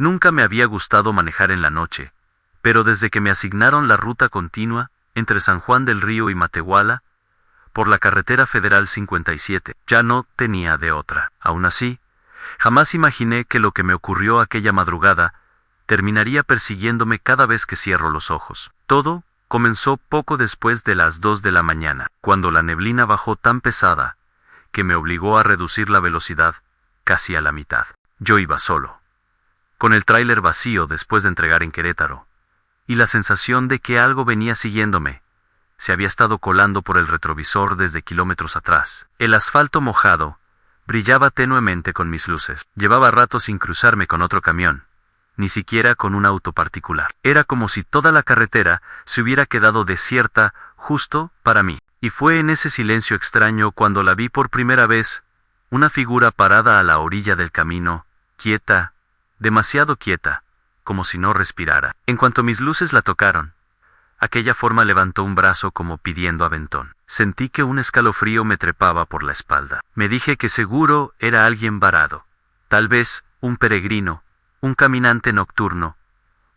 Nunca me había gustado manejar en la noche, pero desde que me asignaron la ruta continua, entre San Juan del Río y Matehuala, por la carretera federal 57, ya no tenía de otra. Aún así, jamás imaginé que lo que me ocurrió aquella madrugada terminaría persiguiéndome cada vez que cierro los ojos. Todo comenzó poco después de las 2 de la mañana, cuando la neblina bajó tan pesada que me obligó a reducir la velocidad casi a la mitad. Yo iba solo, con el tráiler vacío después de entregar en Querétaro, y la sensación de que algo venía siguiéndome. Se había estado colando por el retrovisor desde kilómetros atrás. El asfalto mojado brillaba tenuemente con mis luces. Llevaba rato sin cruzarme con otro camión, ni siquiera con un auto particular. Era como si toda la carretera se hubiera quedado desierta justo para mí. Y fue en ese silencio extraño cuando la vi por primera vez, una figura parada a la orilla del camino, quieta, demasiado quieta, como si no respirara. En cuanto mis luces la tocaron, aquella forma levantó un brazo como pidiendo aventón. Sentí que un escalofrío me trepaba por la espalda. Me dije que seguro era alguien varado, tal vez un peregrino, un caminante nocturno,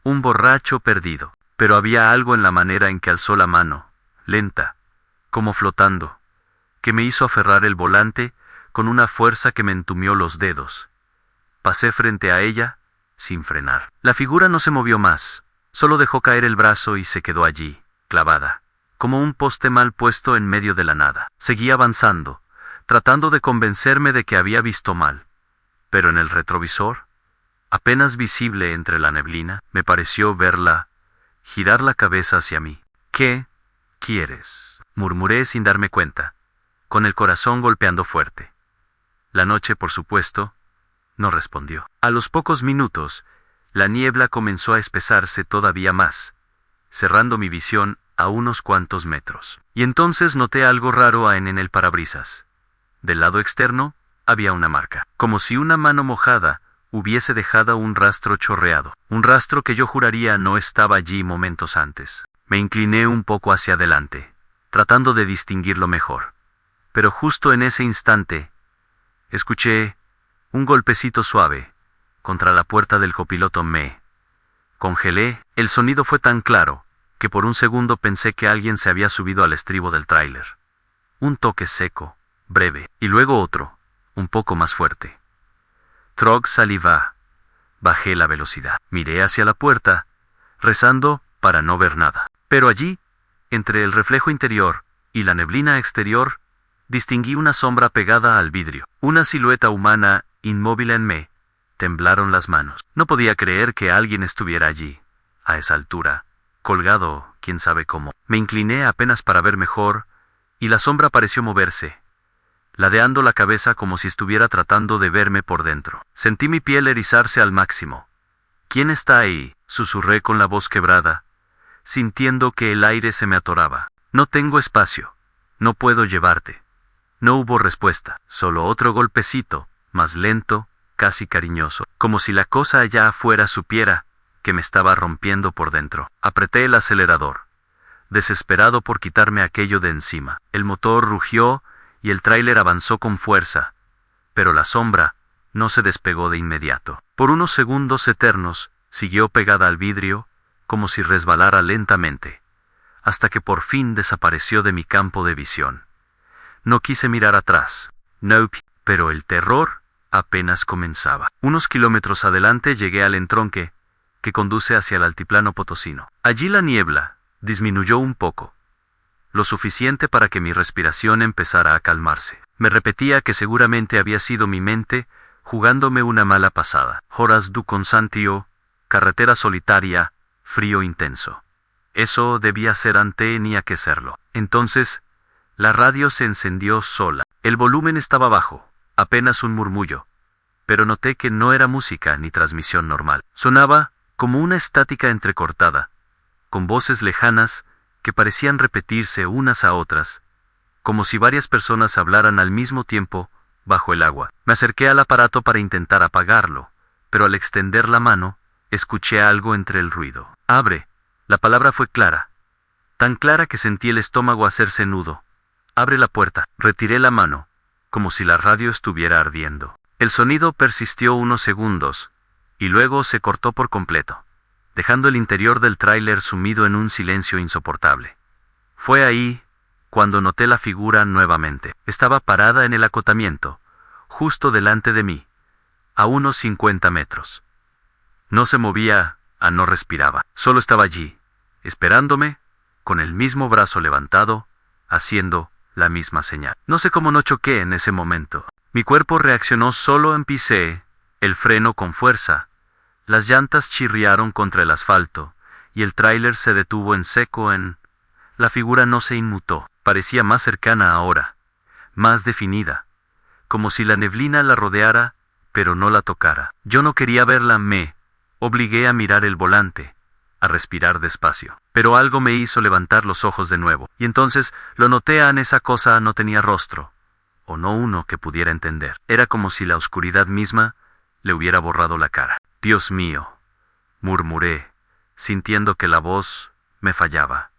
un borracho perdido. Pero había algo en la manera en que alzó la mano, lenta, como flotando, que me hizo aferrar el volante con una fuerza que me entumió los dedos. Pasé frente a ella, sin frenar. La figura no se movió más, solo dejó caer el brazo y se quedó allí, clavada, como un poste mal puesto en medio de la nada. Seguí avanzando, tratando de convencerme de que había visto mal, pero en el retrovisor, apenas visible entre la neblina, me pareció verla girar la cabeza hacia mí. ¿Qué quieres?, murmuré sin darme cuenta, con el corazón golpeando fuerte. La noche, por supuesto, no respondió. A los pocos minutos, la niebla comenzó a espesarse todavía más, cerrando mi visión a unos cuantos metros. Y entonces noté algo raro en el parabrisas. Del lado externo, había una marca, como si una mano mojada hubiese dejado un rastro chorreado, un rastro que yo juraría no estaba allí momentos antes. Me incliné un poco hacia adelante, tratando de distinguirlo mejor. Pero justo en ese instante, escuché un golpecito suave contra la puerta del copiloto. Me congelé. El sonido fue tan claro que por un segundo pensé que alguien se había subido al estribo del tráiler. Un toque seco, breve, y luego otro, un poco más fuerte. Trog saliva. Bajé la velocidad. Miré hacia la puerta, rezando para no ver nada. Pero allí, entre el reflejo interior y la neblina exterior, distinguí una sombra pegada al vidrio. Una silueta humana inmóvil en me. Temblaron las manos. No podía creer que alguien estuviera allí, a esa altura, colgado, quién sabe cómo. Me incliné apenas para ver mejor, y la sombra pareció moverse, ladeando la cabeza como si estuviera tratando de verme por dentro. Sentí mi piel erizarse al máximo. ¿Quién está ahí?, susurré con la voz quebrada, sintiendo que el aire se me atoraba. No tengo espacio. No puedo llevarte. No hubo respuesta, solo otro golpecito, más lento, casi cariñoso, como si la cosa allá afuera supiera que me estaba rompiendo por dentro. Apreté el acelerador, desesperado por quitarme aquello de encima. El motor rugió y el tráiler avanzó con fuerza, pero la sombra no se despegó de inmediato. Por unos segundos eternos, siguió pegada al vidrio, como si resbalara lentamente, hasta que por fin desapareció de mi campo de visión. No quise mirar atrás. Nope, pero el terror apenas comenzaba. Unos kilómetros adelante llegué al entronque que conduce hacia el altiplano potosino. Allí la niebla disminuyó un poco, lo suficiente para que mi respiración empezara a calmarse. Me repetía que seguramente había sido mi mente jugándome una mala pasada. Horas du Consantio, carretera solitaria, frío intenso. Eso debía ser tenía que serlo. Entonces, la radio se encendió sola. El volumen estaba bajo, apenas un murmullo, pero noté que no era música ni transmisión normal. Sonaba como una estática entrecortada, con voces lejanas que parecían repetirse unas a otras, como si varias personas hablaran al mismo tiempo bajo el agua. Me acerqué al aparato para intentar apagarlo, pero al extender la mano, escuché algo entre el ruido. Abre. La palabra fue clara, tan clara que sentí el estómago hacerse nudo. Abre la puerta. Retiré la mano, como si la radio estuviera ardiendo. El sonido persistió unos segundos, y luego se cortó por completo, dejando el interior del tráiler sumido en un silencio insoportable. Fue ahí cuando noté la figura nuevamente. Estaba parada en el acotamiento, justo delante de mí, a unos 50 metros. No se movía, no respiraba. Solo estaba allí, esperándome, con el mismo brazo levantado, haciendo la misma señal. No sé cómo no choqué en ese momento. Mi cuerpo reaccionó solo en pisé el freno con fuerza. Las llantas chirriaron contra el asfalto, y el tráiler se detuvo en seco La figura no se inmutó. Parecía más cercana ahora, más definida, como si la neblina la rodeara, pero no la tocara. Yo no quería verla, me obligué a mirar el volante, a respirar despacio. Pero algo me hizo levantar los ojos de nuevo, y entonces lo noté. Esa cosa no tenía rostro, o no uno que pudiera entender. Era como si la oscuridad misma le hubiera borrado la cara. Dios mío, murmuré, sintiendo que la voz me fallaba.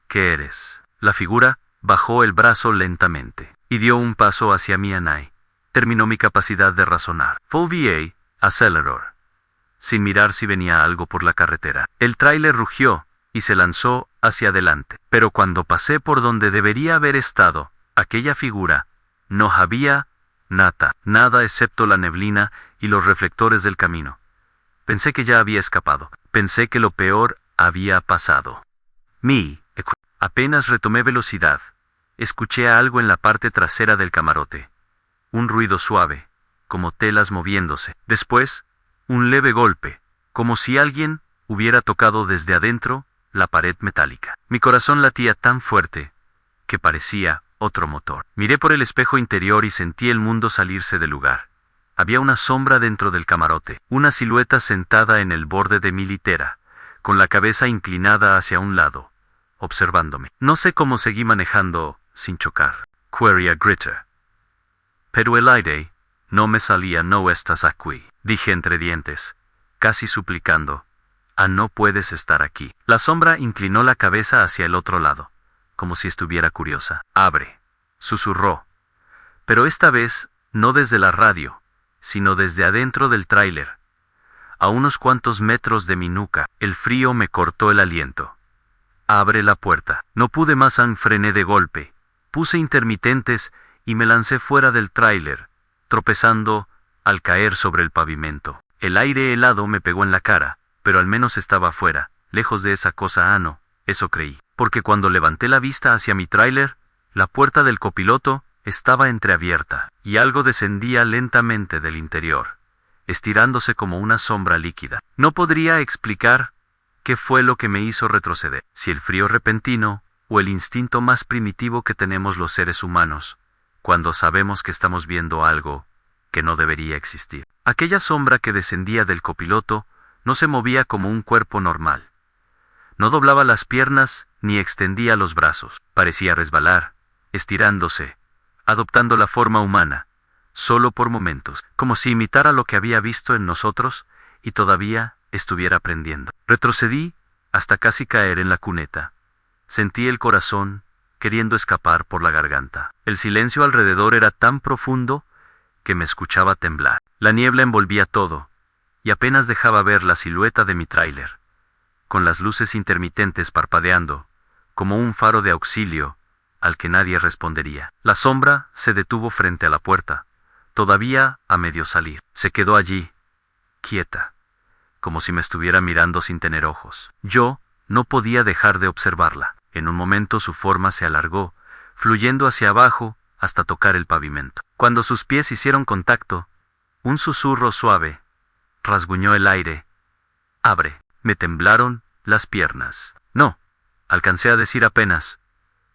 ¿Qué eres? La figura bajó el brazo lentamente, y dio un paso hacia mí. Terminó mi capacidad de razonar. Full VA, acelerador. Sin mirar si venía algo por la carretera. El tráiler rugió y se lanzó hacia adelante. Pero cuando pasé por donde debería haber estado aquella figura, no había nada excepto la neblina y los reflectores del camino. Pensé que ya había escapado. Pensé que lo peor había pasado. Apenas retomé velocidad, escuché algo en la parte trasera del camarote. Un ruido suave, como telas moviéndose. Después, un leve golpe, como si alguien hubiera tocado desde adentro la pared metálica. Mi corazón latía tan fuerte que parecía otro motor. Miré por el espejo interior y sentí el mundo salirse del lugar. Había una sombra dentro del camarote, una silueta sentada en el borde de mi litera, con la cabeza inclinada hacia un lado, observándome. No sé cómo seguí manejando sin chocar. Quería gritar. Pero el aire no me salía. No estás aquí, dije entre dientes, casi suplicando. No puedes estar aquí. La sombra inclinó la cabeza hacia el otro lado, como si estuviera curiosa. Abre, susurró. Pero esta vez no desde la radio, sino desde adentro del tráiler. A unos cuantos metros de mi nuca, el frío me cortó el aliento. Abre la puerta. No pude más. Frené de golpe. Puse intermitentes y me lancé fuera del tráiler, tropezando al caer sobre el pavimento. El aire helado me pegó en la cara, pero al menos estaba fuera, lejos de esa cosa. No, eso creí. Porque cuando levanté la vista hacia mi tráiler, la puerta del copiloto estaba entreabierta, y algo descendía lentamente del interior, estirándose como una sombra líquida. No podría explicar qué fue lo que me hizo retroceder, si el frío repentino o el instinto más primitivo que tenemos los seres humanos, cuando sabemos que estamos viendo algo que no debería existir. Aquella sombra que descendía del copiloto no se movía como un cuerpo normal. No doblaba las piernas ni extendía los brazos. Parecía resbalar, estirándose, adoptando la forma humana, solo por momentos, como si imitara lo que había visto en nosotros y todavía estuviera aprendiendo. Retrocedí hasta casi caer en la cuneta. Sentí el corazón queriendo escapar por la garganta. El silencio alrededor era tan profundo que me escuchaba temblar. La niebla envolvía todo, y apenas dejaba ver la silueta de mi tráiler, con las luces intermitentes parpadeando, como un faro de auxilio al que nadie respondería. La sombra se detuvo frente a la puerta, todavía a medio salir. Se quedó allí, quieta, como si me estuviera mirando sin tener ojos. Yo no podía dejar de observarla. En un momento su forma se alargó, fluyendo hacia abajo hasta tocar el pavimento. Cuando sus pies hicieron contacto, un susurro suave rasguñó el aire. Abre. Me temblaron las piernas. No, alcancé a decir apenas,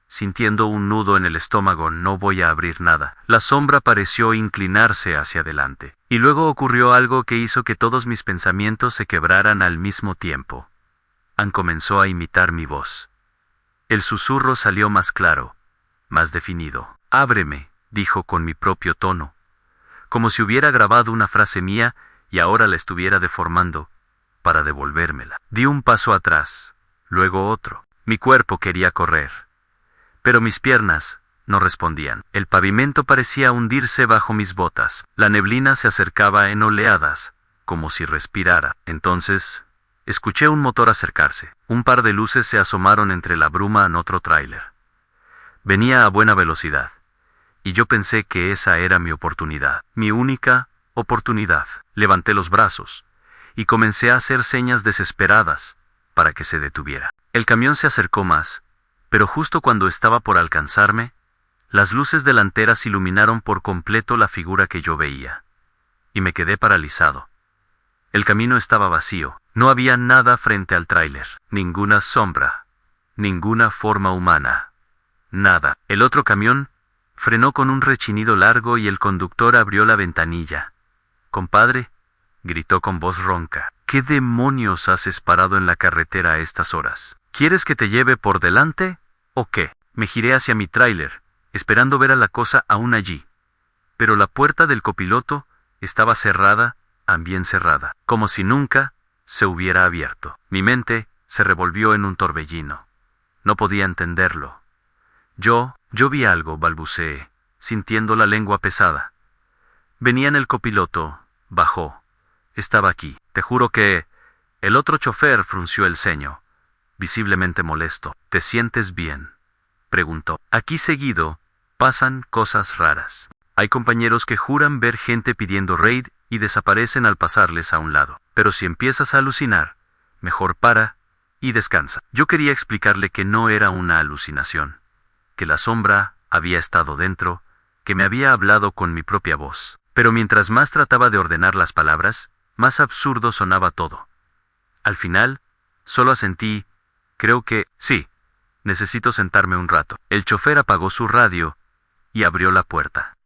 sintiendo un nudo en el estómago. No voy a abrir nada. La sombra pareció inclinarse hacia adelante. Y luego ocurrió algo que hizo que todos mis pensamientos se quebraran al mismo tiempo. Comenzó a imitar mi voz. El susurro salió más claro, más definido. Ábreme, dijo con mi propio tono, como si hubiera grabado una frase mía y ahora la estuviera deformando para devolvérmela. Di un paso atrás, luego otro. Mi cuerpo quería correr, pero mis piernas no respondían. El pavimento parecía hundirse bajo mis botas. La neblina se acercaba en oleadas, como si respirara. Entonces, escuché un motor acercarse. Un par de luces se asomaron entre la bruma en otro tráiler. Venía a buena velocidad, y yo pensé que esa era mi oportunidad, mi única oportunidad. Levanté los brazos, y comencé a hacer señas desesperadas para que se detuviera. El camión se acercó más, pero justo cuando estaba por alcanzarme, las luces delanteras iluminaron por completo la figura que yo veía, y me quedé paralizado. El camino estaba vacío, no había nada frente al tráiler, ninguna sombra, ninguna forma humana, nada. El otro camión frenó con un rechinido largo y el conductor abrió la ventanilla. «Compadre», gritó con voz ronca, «¿qué demonios haces parado en la carretera a estas horas? ¿Quieres que te lleve por delante o qué?» Me giré hacia mi tráiler, esperando ver a la cosa aún allí, pero la puerta del copiloto estaba cerrada, bien cerrada, como si nunca se hubiera abierto. Mi mente se revolvió en un torbellino. No podía entenderlo. Yo vi algo, balbuceé, sintiendo la lengua pesada. Venía en el copiloto, bajó. Estaba aquí. Te juro que... El otro chofer frunció el ceño, visiblemente molesto. ¿Te sientes bien?, preguntó. Aquí seguido pasan cosas raras. Hay compañeros que juran ver gente pidiendo raid y desaparecen al pasarles a un lado. Pero si empiezas a alucinar, mejor para y descansa. Yo quería explicarle que no era una alucinación, que la sombra había estado dentro, que me había hablado con mi propia voz. Pero mientras más trataba de ordenar las palabras, más absurdo sonaba todo. Al final, solo asentí, creo que, sí, necesito sentarme un rato. El chofer apagó su radio y abrió la puerta.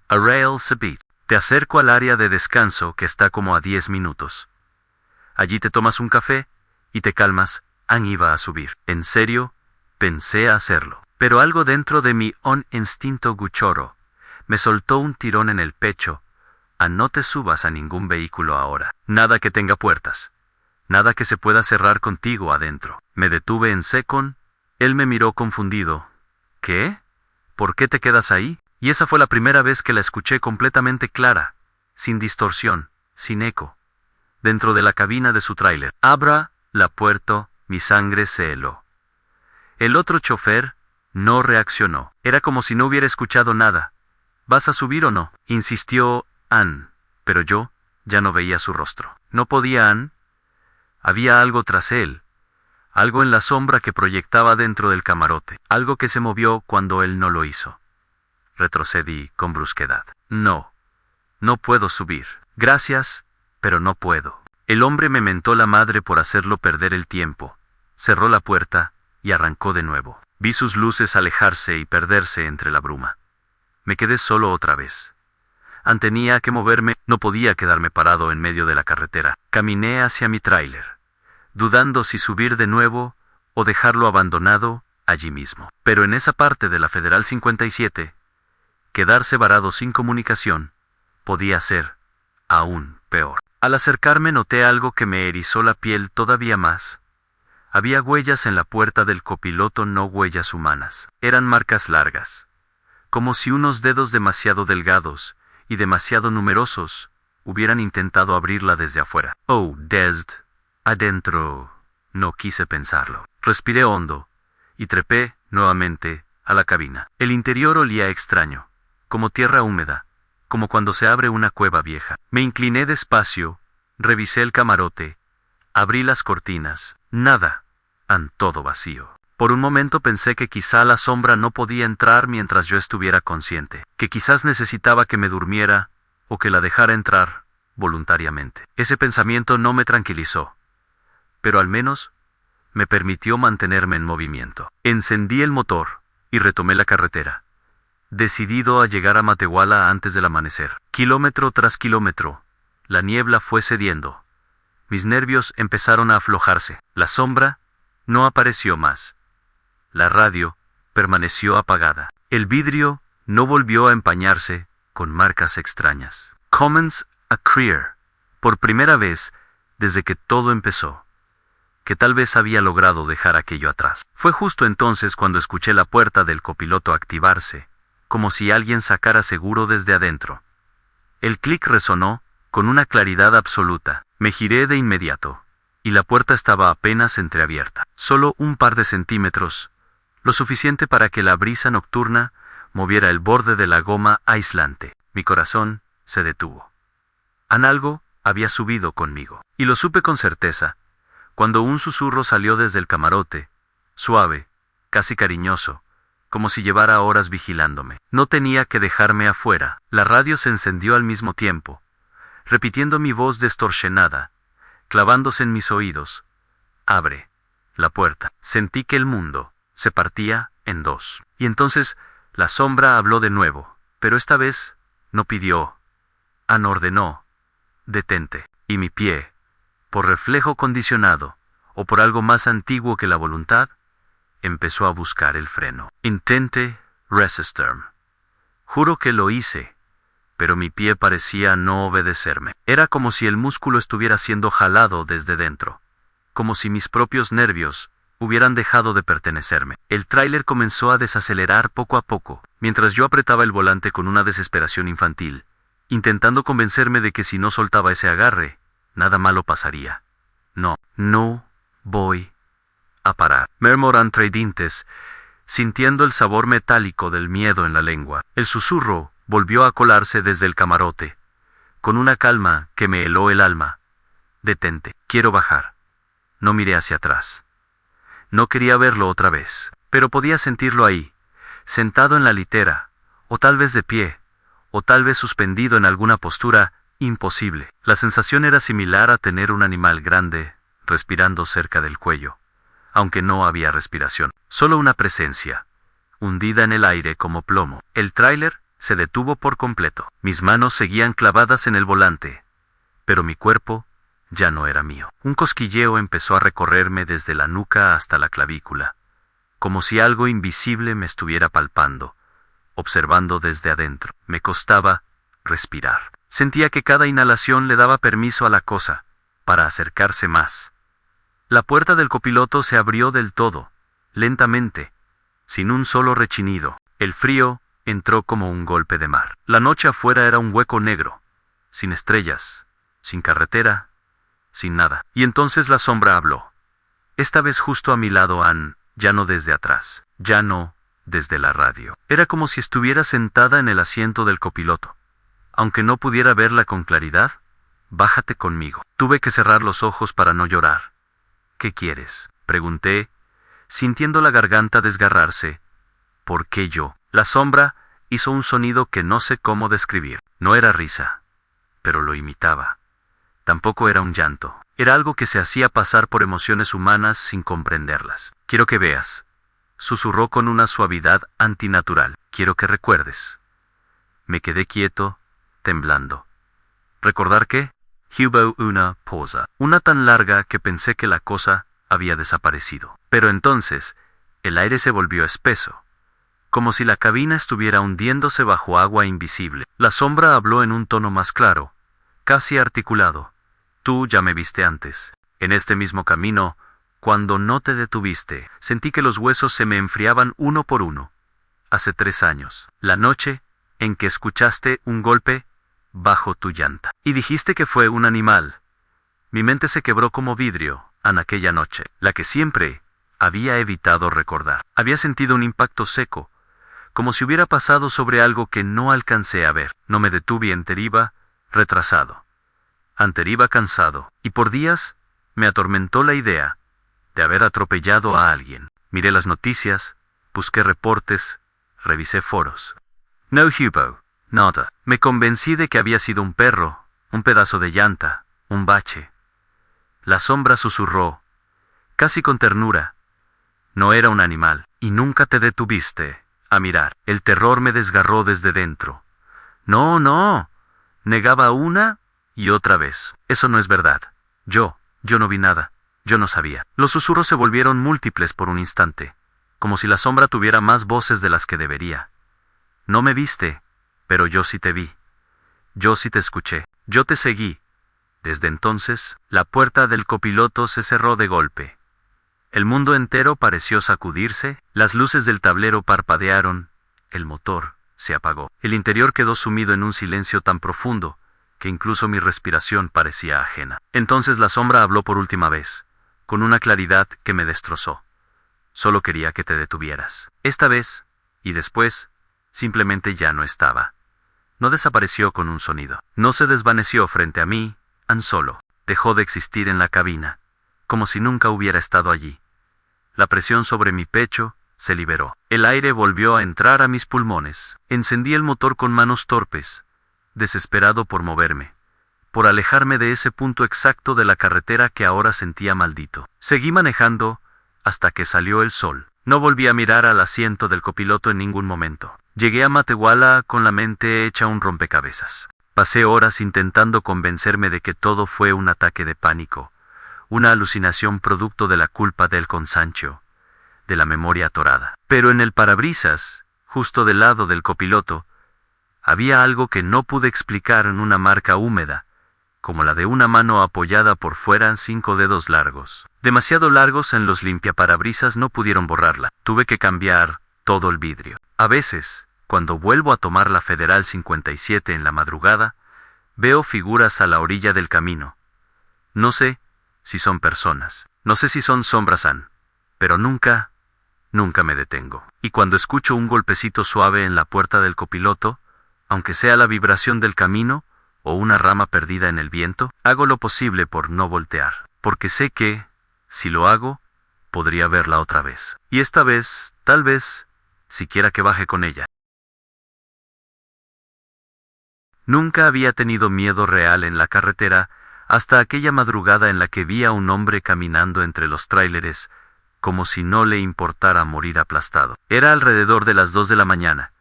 A rail Sabit. Te acerco al área de descanso que está como a 10 minutos. Allí te tomas un café y te calmas. Ann iba a subir. En serio, pensé hacerlo. Pero algo dentro de mi instinto guchoro me soltó un tirón en el pecho. No te subas a ningún vehículo ahora. Nada que tenga puertas. Nada que se pueda cerrar contigo adentro. Me detuve en seco. Él me miró confundido. ¿Qué? ¿Por qué te quedas ahí? Y esa fue la primera vez que la escuché completamente clara, sin distorsión, sin eco, dentro de la cabina de su tráiler. Abra la puerta, mi sangre se heló. El otro chofer no reaccionó. Era como si no hubiera escuchado nada. ¿Vas a subir o no?, insistió Ann, pero yo ya no veía su rostro. ¿No podía Ann? Había algo tras él, algo en la sombra que proyectaba dentro del camarote, algo que se movió cuando él no lo hizo. Retrocedí con brusquedad. No puedo subir. Gracias, pero no puedo. El hombre me mentó la madre por hacerlo perder el tiempo. Cerró la puerta y arrancó de nuevo. Vi sus luces alejarse y perderse entre la bruma. Me quedé solo otra vez. Tenía que moverme, no podía quedarme parado en medio de la carretera. Caminé hacia mi tráiler, dudando si subir de nuevo o dejarlo abandonado allí mismo. Pero en esa parte de la Federal 57, quedarse varado sin comunicación podía ser aún peor. Al acercarme noté algo que me erizó la piel todavía más. Había huellas en la puerta del copiloto, no huellas humanas. Eran marcas largas, como si unos dedos demasiado delgados y demasiado numerosos hubieran intentado abrirla desde afuera. Oh, desde adentro. No quise pensarlo. Respiré hondo y trepé nuevamente a la cabina. El interior olía extraño, como tierra húmeda, como cuando se abre una cueva vieja. Me incliné despacio, revisé el camarote, abrí las cortinas. Nada, todo vacío. Por un momento pensé que quizá la sombra no podía entrar mientras yo estuviera consciente, que quizás necesitaba que me durmiera o que la dejara entrar voluntariamente. Ese pensamiento no me tranquilizó, pero al menos me permitió mantenerme en movimiento. Encendí el motor y retomé la carretera, decidido a llegar a Matehuala antes del amanecer. Kilómetro tras kilómetro, la niebla fue cediendo. Mis nervios empezaron a aflojarse. La sombra no apareció más. La radio permaneció apagada. El vidrio no volvió a empañarse con marcas extrañas. Commons a Creer, por primera vez desde que todo empezó, que tal vez había logrado dejar aquello atrás. Fue justo entonces cuando escuché la puerta del copiloto activarse, como si alguien sacara seguro desde adentro. El clic resonó con una claridad absoluta. Me giré de inmediato, y la puerta estaba apenas entreabierta. Solo un par de centímetros, lo suficiente para que la brisa nocturna moviera el borde de la goma aislante. Mi corazón se detuvo. Algo había subido conmigo, y lo supe con certeza, cuando un susurro salió desde el camarote, suave, casi cariñoso, como si llevara horas vigilándome. No tenía que dejarme afuera. La radio se encendió al mismo tiempo, repitiendo mi voz distorsionada, clavándose en mis oídos. Abre la puerta. Sentí que el mundo se partía en dos. Y entonces la sombra habló de nuevo, pero esta vez no pidió. Ann ordenó: detente. Y mi pie, por reflejo condicionado, o por algo más antiguo que la voluntad, empezó a buscar el freno. Intente resistirme. Juro que lo hice, pero mi pie parecía no obedecerme. Era como si el músculo estuviera siendo jalado desde dentro, como si mis propios nervios hubieran dejado de pertenecerme. El tráiler comenzó a desacelerar poco a poco, mientras yo apretaba el volante con una desesperación infantil, intentando convencerme de que si no soltaba ese agarre, nada malo pasaría. No voy a parar. Murmuró entre dientes, sintiendo el sabor metálico del miedo en la lengua. El susurro volvió a colarse desde el camarote, con una calma que me heló el alma. Detente, quiero bajar. No miré hacia atrás. No quería verlo otra vez, pero podía sentirlo ahí, sentado en la litera, o tal vez de pie, o tal vez suspendido en alguna postura imposible. La sensación era similar a tener un animal grande respirando cerca del cuello, aunque no había respiración, solo una presencia, hundida en el aire como plomo. El tráiler se detuvo por completo. Mis manos seguían clavadas en el volante, pero mi cuerpo ya no era mío. Un cosquilleo empezó a recorrerme desde la nuca hasta la clavícula, como si algo invisible me estuviera palpando, observando desde adentro. Me costaba respirar. Sentía que cada inhalación le daba permiso a la cosa para acercarse más. La puerta del copiloto se abrió del todo, lentamente, sin un solo rechinido. El frío entró como un golpe de mar. La noche afuera era un hueco negro, sin estrellas, sin carretera, sin nada. Y entonces la sombra habló. Esta vez justo a mi lado, Ann, ya no desde atrás, ya no desde la radio. Era como si estuviera sentada en el asiento del copiloto. Aunque no pudiera verla con claridad, bájate conmigo. Tuve que cerrar los ojos para no llorar. ¿Qué quieres?, pregunté, sintiendo la garganta desgarrarse. ¿Por qué yo? La sombra hizo un sonido que no sé cómo describir. No era risa, pero lo imitaba. Tampoco era un llanto. Era algo que se hacía pasar por emociones humanas sin comprenderlas. Quiero que veas, susurró con una suavidad antinatural. Quiero que recuerdes. Me quedé quieto, temblando. ¿Recordar qué? Hubo una pausa, una tan larga que pensé que la cosa había desaparecido. Pero entonces, el aire se volvió espeso, como si la cabina estuviera hundiéndose bajo agua invisible. La sombra habló en un tono más claro, casi articulado. Tú ya me viste antes. En este mismo camino, cuando no te detuviste, sentí que los huesos se me enfriaban uno por uno. Hace 3 años, la noche en que escuchaste un golpe bajo tu llanta. Y dijiste que fue un animal. Mi mente se quebró como vidrio en aquella noche, la que siempre había evitado recordar. Había sentido un impacto seco, como si hubiera pasado sobre algo que no alcancé a ver. No me detuve ante iba retrasado, ante iba cansado, y por días me atormentó la idea de haber atropellado a alguien. Miré las noticias, busqué reportes, revisé foros. No hubo nada. Me convencí de que había sido un perro, un pedazo de llanta, un bache. La sombra susurró, casi con ternura. No era un animal, y nunca te detuviste a mirar. El terror me desgarró desde dentro. No, negaba una y otra vez. Eso no es verdad. Yo no vi nada. Yo no sabía. Los susurros se volvieron múltiples por un instante, como si la sombra tuviera más voces de las que debería. No me viste, pero yo sí te vi. Yo sí te escuché. Yo te seguí. Desde entonces, la puerta del copiloto se cerró de golpe. El mundo entero pareció sacudirse, las luces del tablero parpadearon, el motor se apagó. El interior quedó sumido en un silencio tan profundo que incluso mi respiración parecía ajena. Entonces la sombra habló por última vez, con una claridad que me destrozó. Solo quería que te detuvieras. Esta vez, y después, simplemente ya no estaba. No desapareció con un sonido. No se desvaneció frente a mí, Han Solo. Dejó de existir en la cabina, como si nunca hubiera estado allí. La presión sobre mi pecho se liberó. El aire volvió a entrar a mis pulmones. Encendí el motor con manos torpes, desesperado por moverme, por alejarme de ese punto exacto de la carretera que ahora sentía maldito. Seguí manejando hasta que salió el sol. No volví a mirar al asiento del copiloto en ningún momento. Llegué a Matehuala con la mente hecha un rompecabezas. Pasé horas intentando convencerme de que todo fue un ataque de pánico, una alucinación producto de la culpa del cansancio, de la memoria atorada. Pero en el parabrisas, justo del lado del copiloto, había algo que no pude explicar en una marca húmeda, como la de una mano apoyada por fuera 5 dedos largos. Demasiado largos en los limpiaparabrisas no pudieron borrarla. Tuve que cambiar todo el vidrio. A veces, cuando vuelvo a tomar la Federal 57 en la madrugada, veo figuras a la orilla del camino. No sé si son personas, no sé si son sombras, pero nunca me detengo. Y cuando escucho un golpecito suave en la puerta del copiloto, aunque sea la vibración del camino o una rama perdida en el viento, hago lo posible por no voltear, porque sé que, si lo hago, podría verla otra vez. Y esta vez, tal vez, siquiera que baje con ella. Nunca había tenido miedo real en la carretera hasta aquella madrugada en la que vi a un hombre caminando entre los tráileres, como si no le importara morir aplastado. Era alrededor de las 2 de la mañana,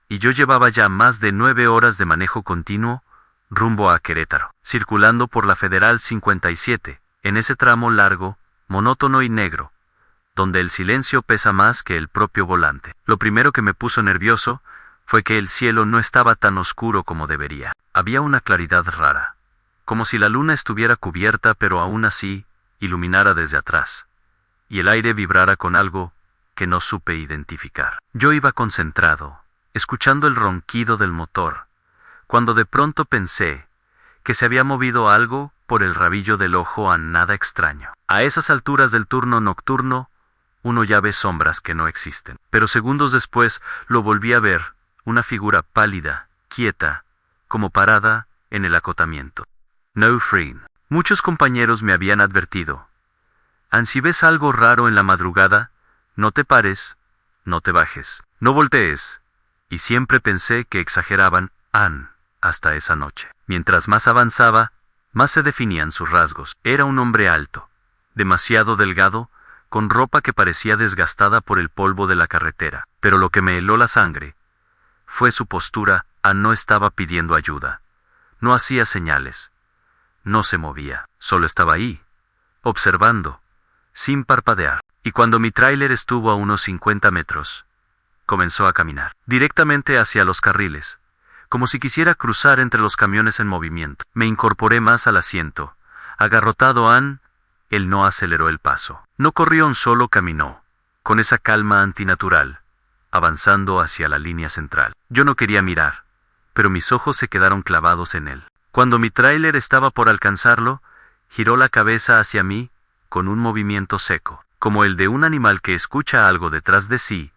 y yo llevaba ya más de 9 horas de manejo continuo rumbo a Querétaro, circulando por la Federal 57, en ese tramo largo, monótono y negro, donde el silencio pesa más que el propio volante. Lo primero que me puso nervioso fue que el cielo no estaba tan oscuro como debería. Había una claridad rara, como si la luna estuviera cubierta pero aún así iluminara desde atrás, y el aire vibrara con algo que no supe identificar. Yo iba concentrado, escuchando el ronquido del motor, cuando de pronto pensé que se había movido algo por el rabillo del ojo a nada extraño. A esas alturas del turno nocturno, uno ya ve sombras que no existen. Pero segundos después lo volví a ver, una figura pálida, quieta, como parada en el acotamiento. No freen. Muchos compañeros me habían advertido. Si ves algo raro en la madrugada, no te pares, no te bajes, no voltees. Y siempre pensé que exageraban, hasta esa noche. Mientras más avanzaba, más se definían sus rasgos. Era un hombre alto, demasiado delgado, con ropa que parecía desgastada por el polvo de la carretera. Pero lo que me heló la sangre fue su postura. No estaba pidiendo ayuda, no hacía señales, no se movía, solo estaba ahí, observando, sin parpadear. Y cuando mi tráiler estuvo a unos 50 metros, comenzó a caminar, directamente hacia los carriles, como si quisiera cruzar entre los camiones en movimiento. Me incorporé más al asiento. Agarrotado él no aceleró el paso. No corrió, solo caminó, con esa calma antinatural, avanzando hacia la línea central. Yo no quería mirar, pero mis ojos se quedaron clavados en él. Cuando mi tráiler estaba por alcanzarlo, giró la cabeza hacia mí, con un movimiento seco, como el de un animal que escucha algo detrás de sí.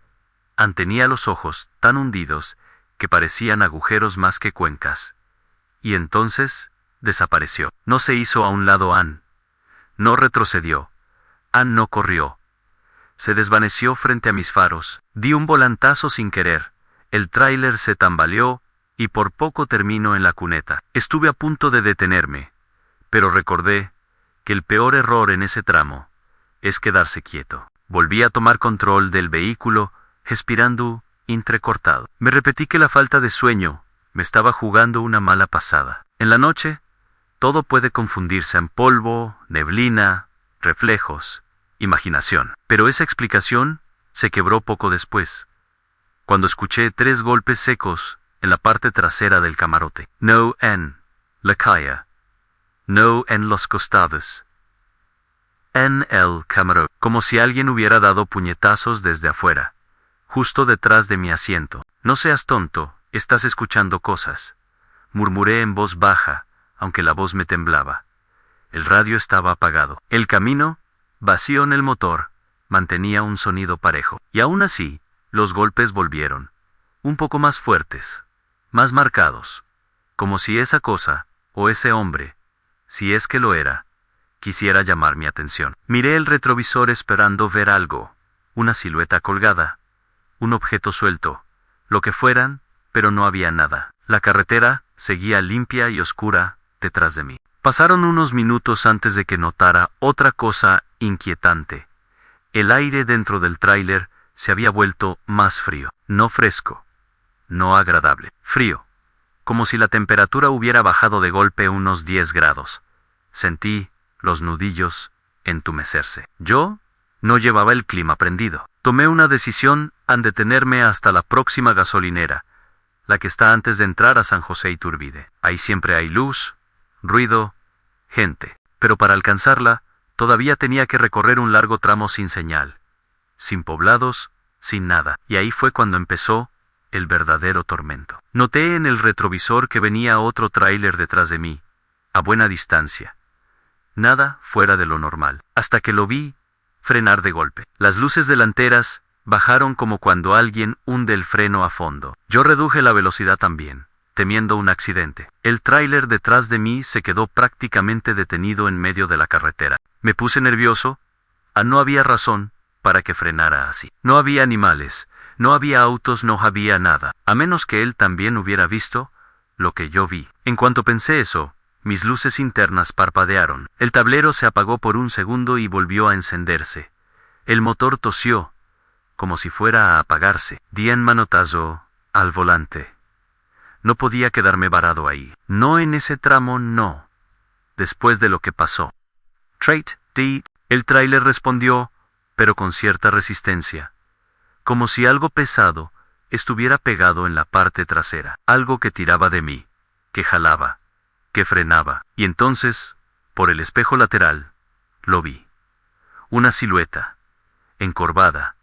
Tenía los ojos tan hundidos que parecían agujeros más que cuencas. Y entonces, desapareció. No se hizo a un lado no retrocedió. No corrió. Se desvaneció frente a mis faros. Di un volantazo sin querer. El tráiler se tambaleó, y por poco termino en la cuneta. Estuve a punto de detenerme, pero recordé que el peor error en ese tramo es quedarse quieto. Volví a tomar control del vehículo, respirando entrecortado. Me repetí que la falta de sueño me estaba jugando una mala pasada. En la noche, todo puede confundirse en polvo, neblina, reflejos, imaginación. Pero esa explicación se quebró poco después, cuando escuché 3 golpes secos en la parte trasera del camarote. No en la calle, no en los costados, en el camarote, como si alguien hubiera dado puñetazos desde afuera, justo detrás de mi asiento. No seas tonto, estás escuchando cosas, murmuré en voz baja, aunque la voz me temblaba. El radio estaba apagado. El camino, vacío en el motor, mantenía un sonido parejo. Y aún así, los golpes volvieron. Un poco más fuertes, más marcados. Como si esa cosa, o ese hombre, si es que lo era, quisiera llamar mi atención. Miré el retrovisor esperando ver algo, una silueta colgada, un objeto suelto, lo que fueran, pero no había nada. La carretera seguía limpia y oscura detrás de mí. Pasaron unos minutos antes de que notara otra cosa inquietante. El aire dentro del tráiler se había vuelto más frío, no fresco, no agradable, frío, como si la temperatura hubiera bajado de golpe unos 10 grados. Sentí los nudillos entumecerse. Yo no llevaba el clima prendido. Tomé una decisión al detenerme hasta la próxima gasolinera, la que está antes de entrar a San José Iturbide. Ahí siempre hay luz, ruido, gente. Pero para alcanzarla, todavía tenía que recorrer un largo tramo sin señal, sin poblados, sin nada. Y ahí fue cuando empezó el verdadero tormento. Noté en el retrovisor que venía otro tráiler detrás de mí, a buena distancia. Nada fuera de lo normal, hasta que lo vi frenar de golpe. Las luces delanteras bajaron como cuando alguien hunde el freno a fondo. Yo reduje la velocidad también, temiendo un accidente. El tráiler detrás de mí se quedó prácticamente detenido en medio de la carretera. Me puse nervioso. No había razón para que frenara así. No había animales, no había autos, no había nada, a menos que él también hubiera visto lo que yo vi. En cuanto pensé eso, mis luces internas parpadearon. El tablero se apagó por un segundo y volvió a encenderse. El motor tosió, como si fuera a apagarse. Di un manotazo al volante. No podía quedarme varado ahí. No en ese tramo, no. Después de lo que pasó. Trait, D. El tráiler respondió, pero con cierta resistencia. Como si algo pesado estuviera pegado en la parte trasera. Algo que tiraba de mí, que jalaba, que frenaba. Y entonces, por el espejo lateral, lo vi. Una silueta, encorvada,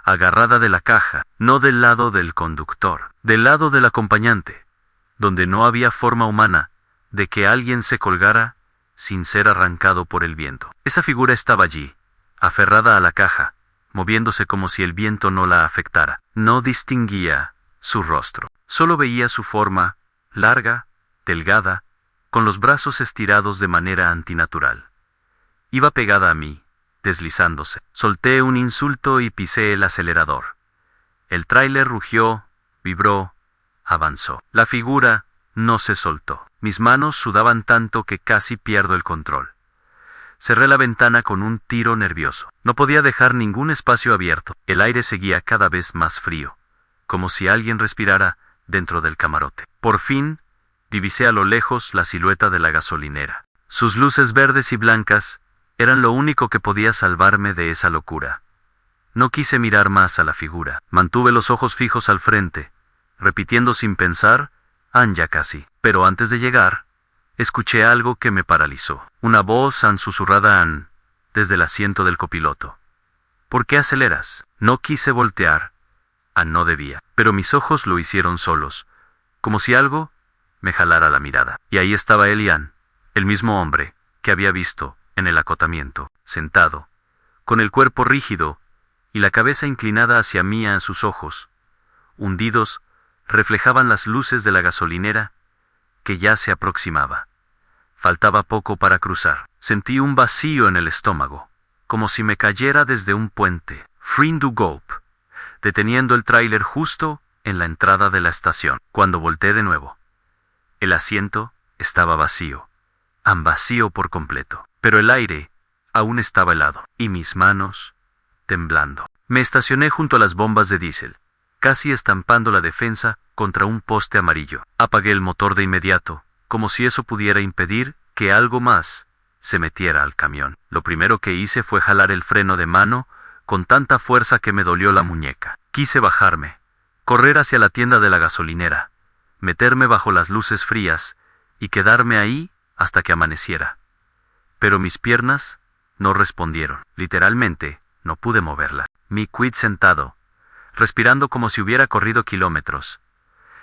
agarrada de la caja, no del lado del conductor, del lado del acompañante, donde no había forma humana de que alguien se colgara sin ser arrancado por el viento. Esa figura estaba allí, aferrada a la caja, moviéndose como si el viento no la afectara. No distinguía su rostro, solo veía su forma, larga, delgada, con los brazos estirados de manera antinatural. Iba pegada a mí, deslizándose. Solté un insulto y pisé el acelerador. El tráiler rugió, vibró, avanzó. La figura no se soltó. Mis manos sudaban tanto que casi pierdo el control. Cerré la ventana con un tiro nervioso. No podía dejar ningún espacio abierto. El aire seguía cada vez más frío, como si alguien respirara dentro del camarote. Por fin, divisé a lo lejos la silueta de la gasolinera. Sus luces verdes y blancas eran lo único que podía salvarme de esa locura. No quise mirar más a la figura. Mantuve los ojos fijos al frente, repitiendo sin pensar, ya casi. Pero antes de llegar, escuché algo que me paralizó. Una voz susurrada desde el asiento del copiloto. ¿Por qué aceleras? No quise voltear. No debía. Pero mis ojos lo hicieron solos, como si algo me jalara la mirada. Y ahí estaba Elian, el mismo hombre que había visto en el acotamiento, sentado, con el cuerpo rígido y la cabeza inclinada hacia mí. A sus ojos, hundidos, reflejaban las luces de la gasolinera que ya se aproximaba. Faltaba poco para cruzar. Sentí un vacío en el estómago, como si me cayera desde un puente. Frein du Golp, deteniendo el tráiler justo en la entrada de la estación. Cuando volteé de nuevo, el asiento estaba vacío, vacío por completo. Pero el aire aún estaba helado, y mis manos temblando. Me estacioné junto a las bombas de diésel, casi estampando la defensa contra un poste amarillo. Apagué el motor de inmediato, como si eso pudiera impedir que algo más se metiera al camión. Lo primero que hice fue jalar el freno de mano con tanta fuerza que me dolió la muñeca. Quise bajarme, correr hacia la tienda de la gasolinera, meterme bajo las luces frías y quedarme ahí hasta que amaneciera. Pero mis piernas no respondieron. Literalmente, no pude moverlas. Me quedé sentado, respirando como si hubiera corrido kilómetros,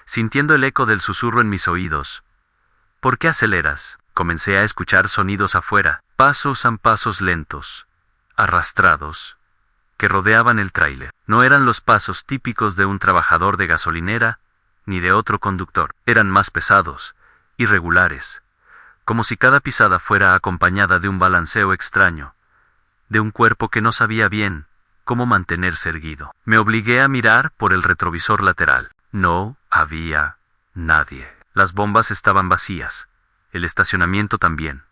sintiendo el eco del susurro en mis oídos. ¿Por qué aceleras? Comencé a escuchar sonidos afuera, pasos lentos, arrastrados, que rodeaban el tráiler. No eran los pasos típicos de un trabajador de gasolinera, ni de otro conductor. Eran más pesados, irregulares, como si cada pisada fuera acompañada de un balanceo extraño, de un cuerpo que no sabía bien cómo mantenerse erguido. Me obligué a mirar por el retrovisor lateral. No había nadie. Las bombas estaban vacías, el estacionamiento también.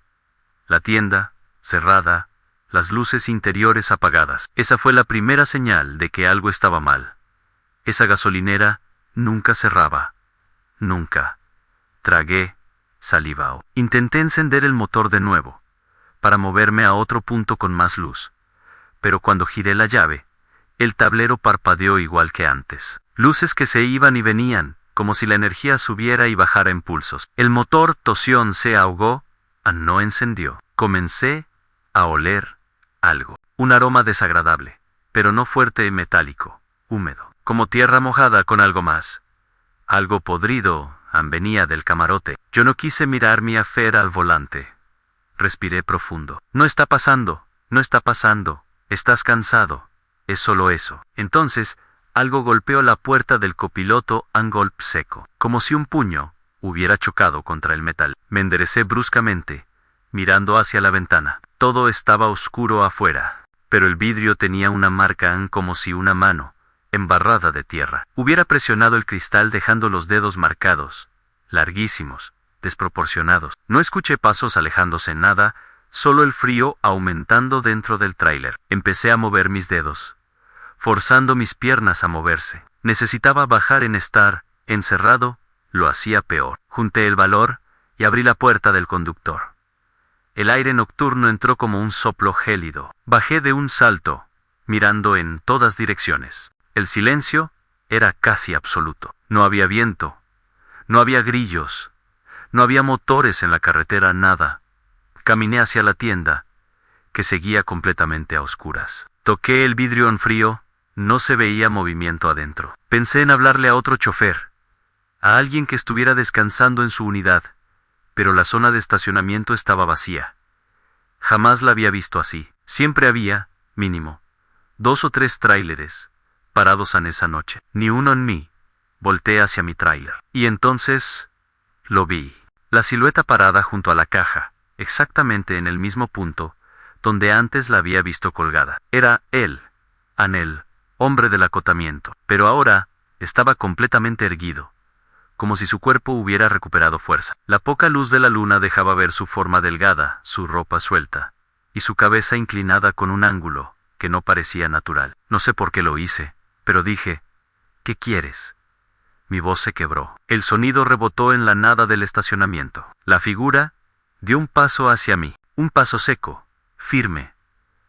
La tienda, cerrada, las luces interiores apagadas. Esa fue la primera señal de que algo estaba mal. Esa gasolinera nunca cerraba. Nunca. Tragué saliva. Intenté encender el motor de nuevo, para moverme a otro punto con más luz. Pero cuando giré la llave, el tablero parpadeó igual que antes. Luces que se iban y venían, como si la energía subiera y bajara en pulsos. El motor tosió, se ahogó, no encendió. Comencé a oler algo. Un aroma desagradable, pero no fuerte y metálico, húmedo, como tierra mojada con algo más. Algo podrido venía del camarote. Yo no quise mirar mi afer al volante. Respiré profundo. No está pasando, no está pasando. Estás cansado. Es solo eso. Entonces, algo golpeó la puerta del copiloto a golpe seco, como si un puño hubiera chocado contra el metal. Me enderecé bruscamente, mirando hacia la ventana. Todo estaba oscuro afuera, pero el vidrio tenía una marca como si una mano, embarrada de tierra, hubiera presionado el cristal dejando los dedos marcados, larguísimos, desproporcionados. No escuché pasos alejándose nada, solo el frío aumentando dentro del tráiler. Empecé a mover mis dedos, forzando mis piernas a moverse. Necesitaba bajar en estar encerrado, lo hacía peor. Junté el valor y abrí la puerta del conductor. El aire nocturno entró como un soplo gélido. Bajé de un salto, mirando en todas direcciones. El silencio era casi absoluto. No había viento, no había grillos, no había motores en la carretera, nada. Caminé hacia la tienda, que seguía completamente a oscuras. Toqué el vidrio en frío, no se veía movimiento adentro. Pensé en hablarle a otro chofer, a alguien que estuviera descansando en su unidad, pero la zona de estacionamiento estaba vacía. Jamás la había visto así. Siempre había, mínimo, 2 o 3 tráileres parados en esa noche. Ni uno en mí. Volteé hacia mi tráiler. Y entonces lo vi. La silueta parada junto a la caja, exactamente en el mismo punto donde antes la había visto colgada. Era él, Anel, hombre del acotamiento. Pero ahora estaba completamente erguido, como si su cuerpo hubiera recuperado fuerza. La poca luz de la luna dejaba ver su forma delgada, su ropa suelta, y su cabeza inclinada con un ángulo que no parecía natural. No sé por qué lo hice, pero dije, ¿qué quieres? Mi voz se quebró. El sonido rebotó en la nada del estacionamiento. La figura dio un paso hacia mí, un paso seco, firme,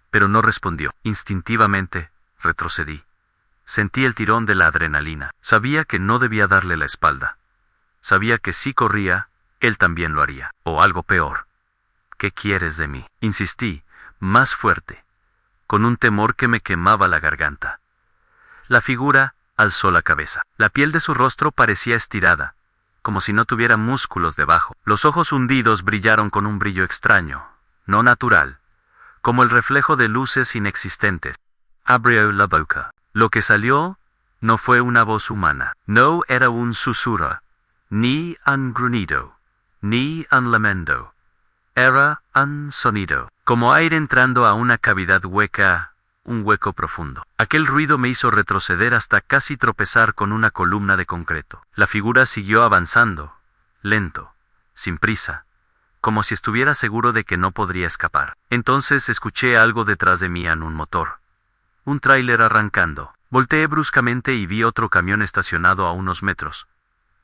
pero no respondió. Instintivamente, retrocedí. Sentí el tirón de la adrenalina. Sabía que no debía darle la espalda. Sabía que si corría, él también lo haría. O algo peor. ¿Qué quieres de mí? Insistí, más fuerte, con un temor que me quemaba la garganta. La figura alzó la cabeza. La piel de su rostro parecía estirada, como si no tuviera músculos debajo. Los ojos hundidos brillaron con un brillo extraño, no natural, como el reflejo de luces inexistentes. Abrió la boca. Lo que salió no fue una voz humana. No era un susurro, ni un gruñido, ni un lamento. Era un sonido, como aire entrando a una cavidad hueca, un hueco profundo. Aquel ruido me hizo retroceder hasta casi tropezar con una columna de concreto. La figura siguió avanzando, lento, sin prisa, como si estuviera seguro de que no podría escapar. Entonces escuché algo detrás de mí en un motor. Un tráiler arrancando. Volteé bruscamente y vi otro camión estacionado a unos metros,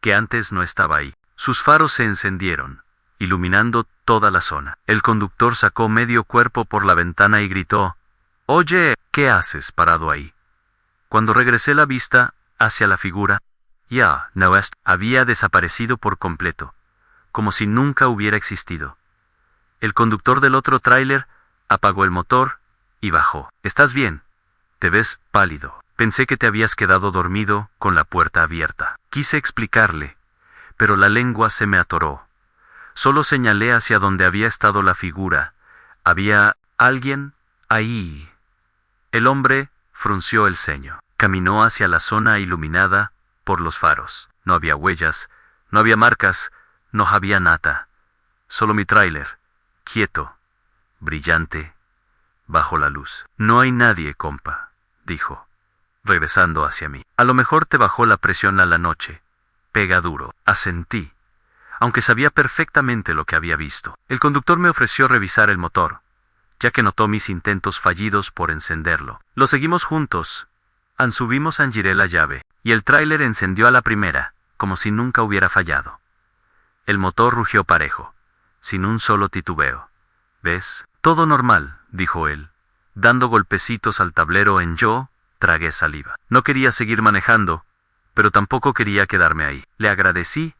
que antes no estaba ahí. Sus faros se encendieron, iluminando toda la zona. El conductor sacó medio cuerpo por la ventana y gritó, «Oye, ¿qué haces parado ahí?» Cuando regresé la vista hacia la figura, había desaparecido por completo, como si nunca hubiera existido. El conductor del otro tráiler apagó el motor y bajó. «¿Estás bien? Te ves pálido. Pensé que te habías quedado dormido con la puerta abierta». Quise explicarle, pero la lengua se me atoró. Solo señalé hacia donde había estado la figura. Había alguien ahí. El hombre frunció el ceño. Caminó hacia la zona iluminada por los faros. No había huellas, no había marcas, no había nada. Solo mi tráiler, quieto, brillante, bajo la luz. No hay nadie, compa, dijo, regresando hacia mí. A lo mejor te bajó la presión a la noche. Pega duro. Asentí, aunque sabía perfectamente lo que había visto. El conductor me ofreció revisar el motor, ya que notó mis intentos fallidos por encenderlo. Lo seguimos juntos. Subimos a giré la llave, y el tráiler encendió a la primera, como si nunca hubiera fallado. El motor rugió parejo, sin un solo titubeo. ¿Ves? Todo normal, dijo él, dando golpecitos al tablero. Yo tragué saliva. No quería seguir manejando, pero tampoco quería quedarme ahí. Le agradecí,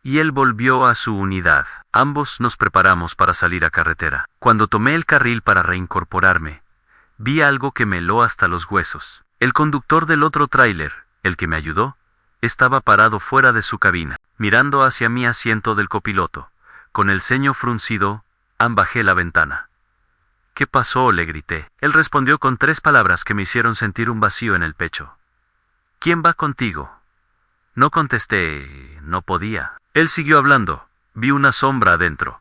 y él volvió a su unidad. Ambos nos preparamos para salir a carretera. Cuando tomé el carril para reincorporarme, vi algo que me heló hasta los huesos. El conductor del otro tráiler, el que me ayudó, estaba parado fuera de su cabina, mirando hacia mi asiento del copiloto. Con el ceño fruncido, bajé la ventana. ¿Qué pasó?, le grité. Él respondió con 3 palabras que me hicieron sentir un vacío en el pecho. ¿Quién va contigo? No contesté, no podía. Él siguió hablando. Vi una sombra adentro.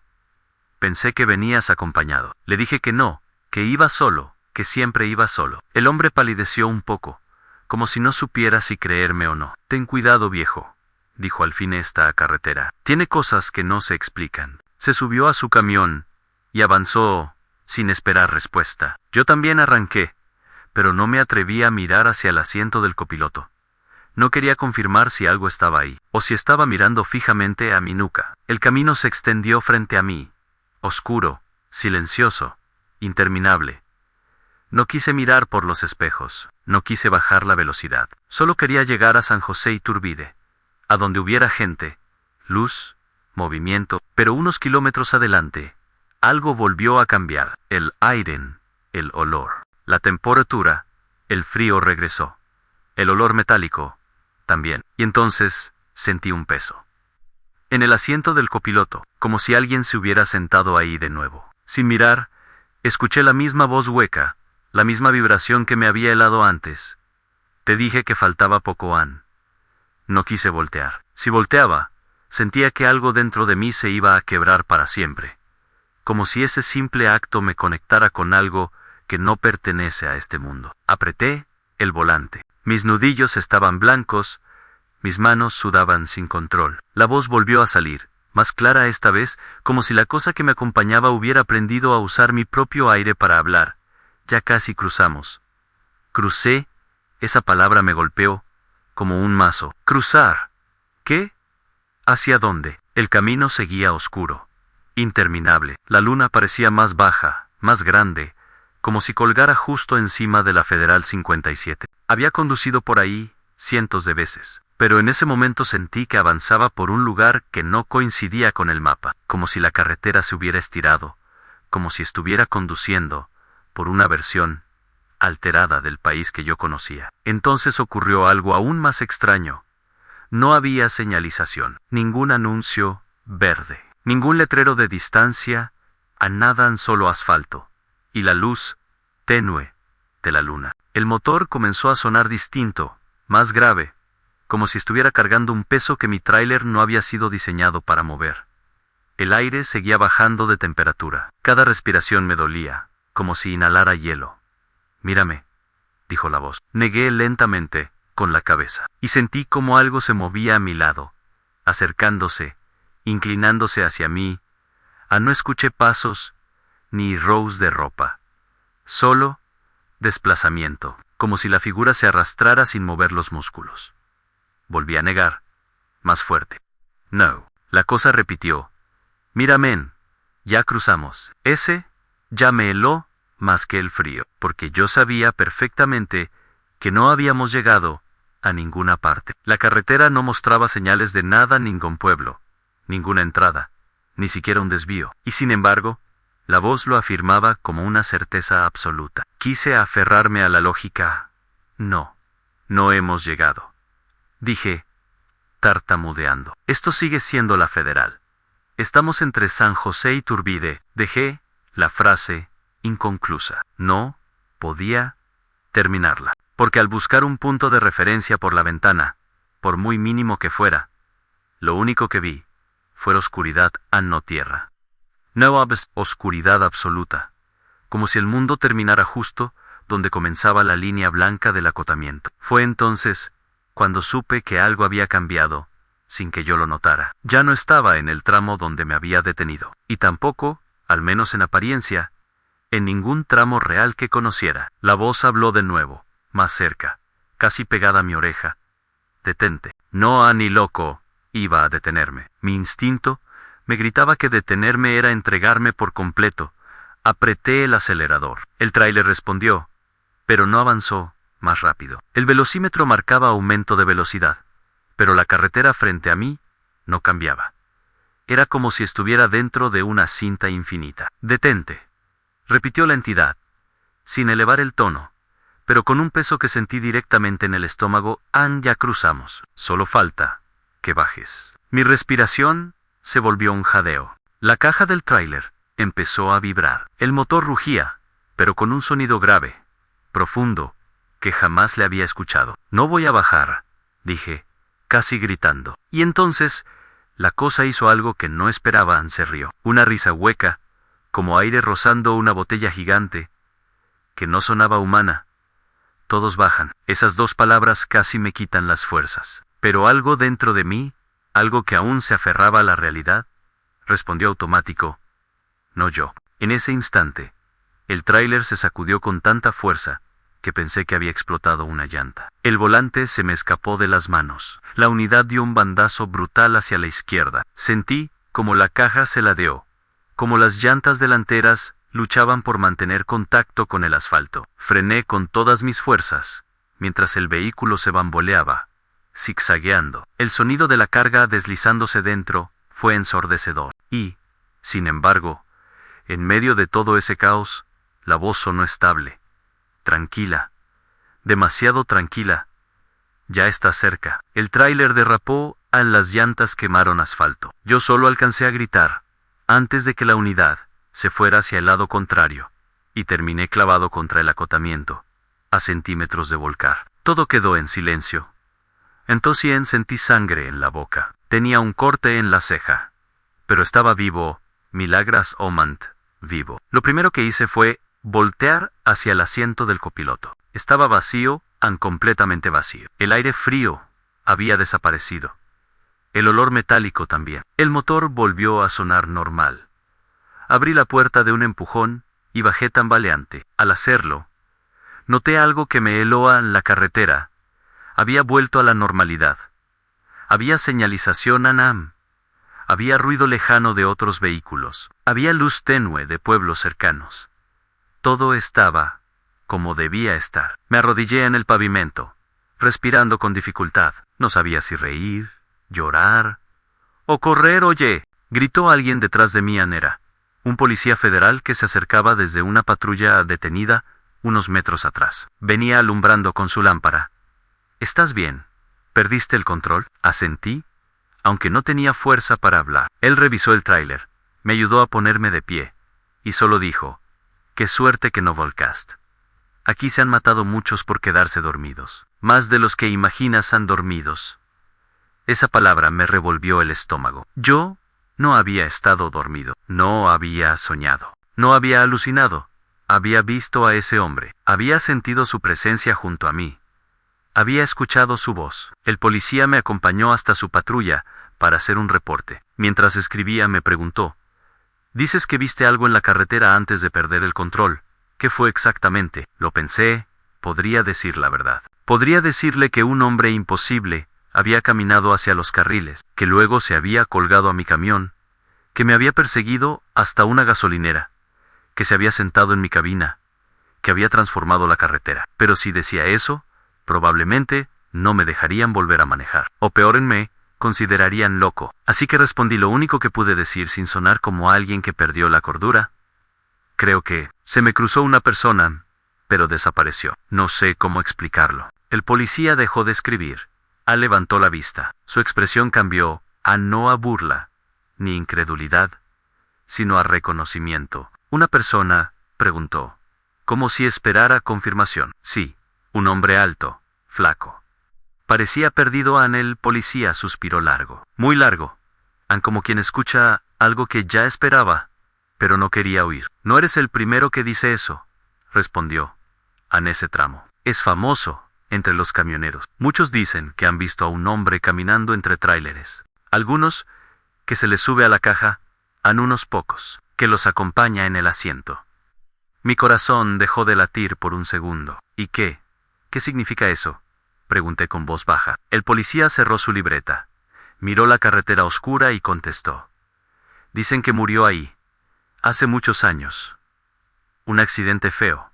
Pensé que venías acompañado. Le dije que no, que iba solo, que siempre iba solo. El hombre palideció un poco, como si no supiera si creerme o no. Ten cuidado, viejo, dijo al fin. Esta carretera tiene cosas que no se explican. Se subió a su camión y avanzó sin esperar respuesta. Yo también arranqué, pero no me atreví a mirar hacia el asiento del copiloto. No quería confirmar si algo estaba ahí, o si estaba mirando fijamente a mi nuca. El camino se extendió frente a mí, oscuro, silencioso, interminable. No quise mirar por los espejos, no quise bajar la velocidad. Solo quería llegar a San José Iturbide, a donde hubiera gente, luz, movimiento. Pero unos kilómetros adelante, algo volvió a cambiar. El aire, el olor, la temperatura, el frío regresó. El olor metálico también. Y entonces sentí un peso en el asiento del copiloto, como si alguien se hubiera sentado ahí de nuevo. Sin mirar, escuché la misma voz hueca, la misma vibración que me había helado antes. Te dije que faltaba poco, Ann. No quise voltear. Si volteaba, sentía que algo dentro de mí se iba a quebrar para siempre, como si ese simple acto me conectara con algo que no pertenece a este mundo. Apreté el volante. Mis nudillos estaban blancos, mis manos sudaban sin control. La voz volvió a salir, más clara esta vez, como si la cosa que me acompañaba hubiera aprendido a usar mi propio aire para hablar. Ya casi cruzamos. Crucé. Esa palabra me golpeó como un mazo. Cruzar. ¿Qué? ¿Hacia dónde? El camino seguía oscuro, interminable. La luna parecía más baja, más grande, como si colgara justo encima de la Federal 57. Había conducido por ahí cientos de veces, pero en ese momento sentí que avanzaba por un lugar que no coincidía con el mapa, como si la carretera se hubiera estirado, como si estuviera conduciendo por una versión alterada del país que yo conocía. Entonces ocurrió algo aún más extraño. No había señalización, ningún anuncio verde, ningún letrero de distancia, a nada, solo asfalto, y la luz tenue de la luna. El motor comenzó a sonar distinto, más grave, como si estuviera cargando un peso que mi tráiler no había sido diseñado para mover. El aire seguía bajando de temperatura. Cada respiración me dolía, como si inhalara hielo. Mírame, dijo la voz. Negué lentamente, con la cabeza, y sentí como algo se movía a mi lado, acercándose, inclinándose hacia mí. No escuché pasos, ni rows de ropa. Solo desplazamiento, como si la figura se arrastrara sin mover los músculos. Volví a negar, más fuerte. No. La cosa repitió. Mira, men, ya cruzamos. Ese ya me heló más que el frío, porque yo sabía perfectamente que no habíamos llegado a ninguna parte. La carretera no mostraba señales de nada, ningún pueblo, ninguna entrada, ni siquiera un desvío. Y sin embargo, la voz lo afirmaba como una certeza absoluta. Quise aferrarme a la lógica. No hemos llegado, dije, tartamudeando. Esto sigue siendo la Federal. Estamos entre San José y Turbide. Dejé la frase inconclusa. No podía terminarla, porque al buscar un punto de referencia por la ventana, por muy mínimo que fuera, lo único que vi fue oscuridad, no tierra. No oscuridad absoluta, como si el mundo terminara justo donde comenzaba la línea blanca del acotamiento. Fue entonces cuando supe que algo había cambiado, sin que yo lo notara. Ya no estaba en el tramo donde me había detenido, y tampoco, al menos en apariencia, en ningún tramo real que conociera. La voz habló de nuevo, más cerca, casi pegada a mi oreja. Detente. No, ni loco iba a detenerme. Mi instinto me gritaba que detenerme era entregarme por completo. Apreté el acelerador. El tráiler respondió, pero no avanzó más rápido. El velocímetro marcaba aumento de velocidad, pero la carretera frente a mí no cambiaba. Era como si estuviera dentro de una cinta infinita. Detente, repitió la entidad, sin elevar el tono, pero con un peso que sentí directamente en el estómago. Ya cruzamos. Solo falta que bajes. Mi respiración se volvió un jadeo. La caja del tráiler empezó a vibrar. El motor rugía, pero con un sonido grave, profundo, que jamás le había escuchado. No voy a bajar, dije, casi gritando. Y entonces, la cosa hizo algo que no esperaba. Se rió. Una risa hueca, como aire rozando una botella gigante, que no sonaba humana. Todos bajan. Esas dos palabras casi me quitan las fuerzas. Pero algo dentro de mí, algo que aún se aferraba a la realidad, respondió automático. No yo. En ese instante, el tráiler se sacudió con tanta fuerza que pensé que había explotado una llanta. El volante se me escapó de las manos. La unidad dio un bandazo brutal hacia la izquierda. Sentí como la caja se ladeó, como las llantas delanteras luchaban por mantener contacto con el asfalto. Frené con todas mis fuerzas, mientras el vehículo se bamboleaba, zigzagueando. El sonido de la carga deslizándose dentro fue ensordecedor. Y, sin embargo, en medio de todo ese caos, la voz sonó estable, tranquila, demasiado tranquila. Ya está cerca. El tráiler derrapó, las llantas quemaron asfalto. Yo solo alcancé a gritar, antes de que la unidad se fuera hacia el lado contrario, y terminé clavado contra el acotamiento, a centímetros de volcar. Todo quedó en silencio. Entonces sentí sangre en la boca. Tenía un corte en la ceja. Pero estaba vivo, milagras omant, vivo. Lo primero que hice fue voltear hacia el asiento del copiloto. Estaba vacío, completamente vacío. El aire frío había desaparecido. El olor metálico también. El motor volvió a sonar normal. Abrí la puerta de un empujón y bajé tambaleante. Al hacerlo, noté algo que me heló. La carretera había vuelto a la normalidad. Había señalización ANAM. Había ruido lejano de otros vehículos. Había luz tenue de pueblos cercanos. Todo estaba como debía estar. Me arrodillé en el pavimento, respirando con dificultad. No sabía si reír, llorar o correr. Oye, gritó alguien detrás de mí. Era un policía federal que se acercaba desde una patrulla detenida unos metros atrás. Venía alumbrando con su lámpara. ¿Estás bien? ¿Perdiste el control? Asentí, aunque no tenía fuerza para hablar. Él revisó el tráiler, me ayudó a ponerme de pie, y solo dijo, «Qué suerte que no volcaste. Aquí se han matado muchos por quedarse dormidos. Más de los que imaginas han dormidos». Esa palabra me revolvió el estómago. Yo no había estado dormido, no había soñado, no había alucinado. Había visto a ese hombre, había sentido su presencia junto a mí. Había escuchado su voz. El policía me acompañó hasta su patrulla para hacer un reporte. Mientras escribía me preguntó, «Dices que viste algo en la carretera antes de perder el control. ¿Qué fue exactamente?» Lo pensé, podría decir la verdad. Podría decirle que un hombre imposible había caminado hacia los carriles, que luego se había colgado a mi camión, que me había perseguido hasta una gasolinera, que se había sentado en mi cabina, que había transformado la carretera. Pero si decía eso, probablemente no me dejarían volver a manejar. O peor me considerarían loco. Así que respondí lo único que pude decir sin sonar como alguien que perdió la cordura. Creo que se me cruzó una persona, pero desapareció. No sé cómo explicarlo. El policía dejó de escribir. Levantó la vista. Su expresión cambió a no a burla, ni incredulidad, sino a reconocimiento. Una persona, preguntó, como si esperara confirmación. Sí, un hombre alto, flaco. Parecía perdido. El policía suspiró largo, muy largo, como quien escucha algo que ya esperaba, pero no quería oír. No eres el primero que dice eso, respondió. En ese tramo. Es famoso entre los camioneros. Muchos dicen que han visto a un hombre caminando entre tráileres. Algunos, que se le sube a la caja, unos pocos, que los acompaña en el asiento. Mi corazón dejó de latir por un segundo. ¿Y qué? ¿Qué significa eso?, pregunté con voz baja. El policía cerró su libreta, miró la carretera oscura y contestó. Dicen que murió ahí, hace muchos años. Un accidente feo,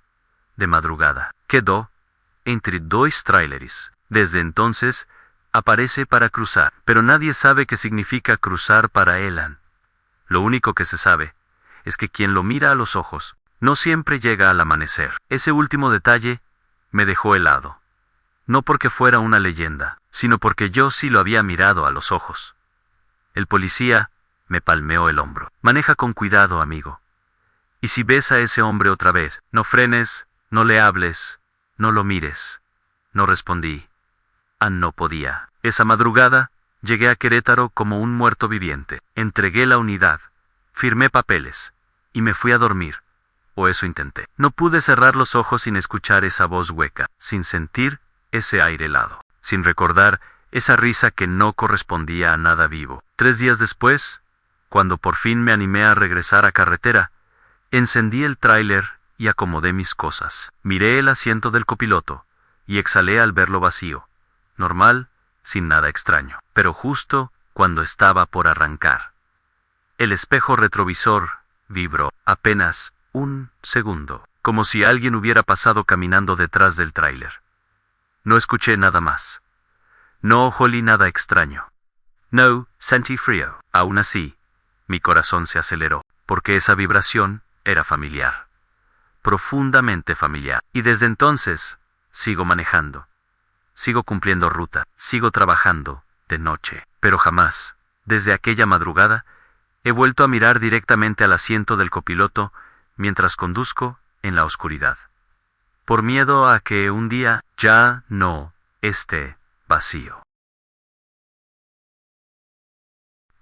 de madrugada. Quedó entre dos tráileres. Desde entonces, aparece para cruzar, pero nadie sabe qué significa cruzar para él. Lo único que se sabe es que quien lo mira a los ojos no siempre llega al amanecer. Ese último detalle me dejó helado. No porque fuera una leyenda, sino porque yo sí lo había mirado a los ojos. El policía me palmeó el hombro. Maneja con cuidado, amigo. Y si ves a ese hombre otra vez, no frenes, no le hables, no lo mires. No respondí. No podía. Esa madrugada, llegué a Querétaro como un muerto viviente. Entregué la unidad, firmé papeles, y me fui a dormir. O eso intenté. No pude cerrar los ojos sin escuchar esa voz hueca, sin sentir ese aire helado, sin recordar esa risa que no correspondía a nada vivo. 3 días después, cuando por fin me animé a regresar a carretera, encendí el tráiler y acomodé mis cosas. Miré el asiento del copiloto y exhalé al verlo vacío, normal, sin nada extraño. Pero justo cuando estaba por arrancar, el espejo retrovisor vibró apenas un segundo, como si alguien hubiera pasado caminando detrás del tráiler. No escuché nada más. No olí nada extraño. No sentí frío. Aún así, mi corazón se aceleró, porque esa vibración era familiar. Profundamente familiar. Y desde entonces, sigo manejando. Sigo cumpliendo ruta. Sigo trabajando, de noche. Pero jamás, desde aquella madrugada, he vuelto a mirar directamente al asiento del copiloto mientras conduzco en la oscuridad. Por miedo a que un día ya no esté vacío.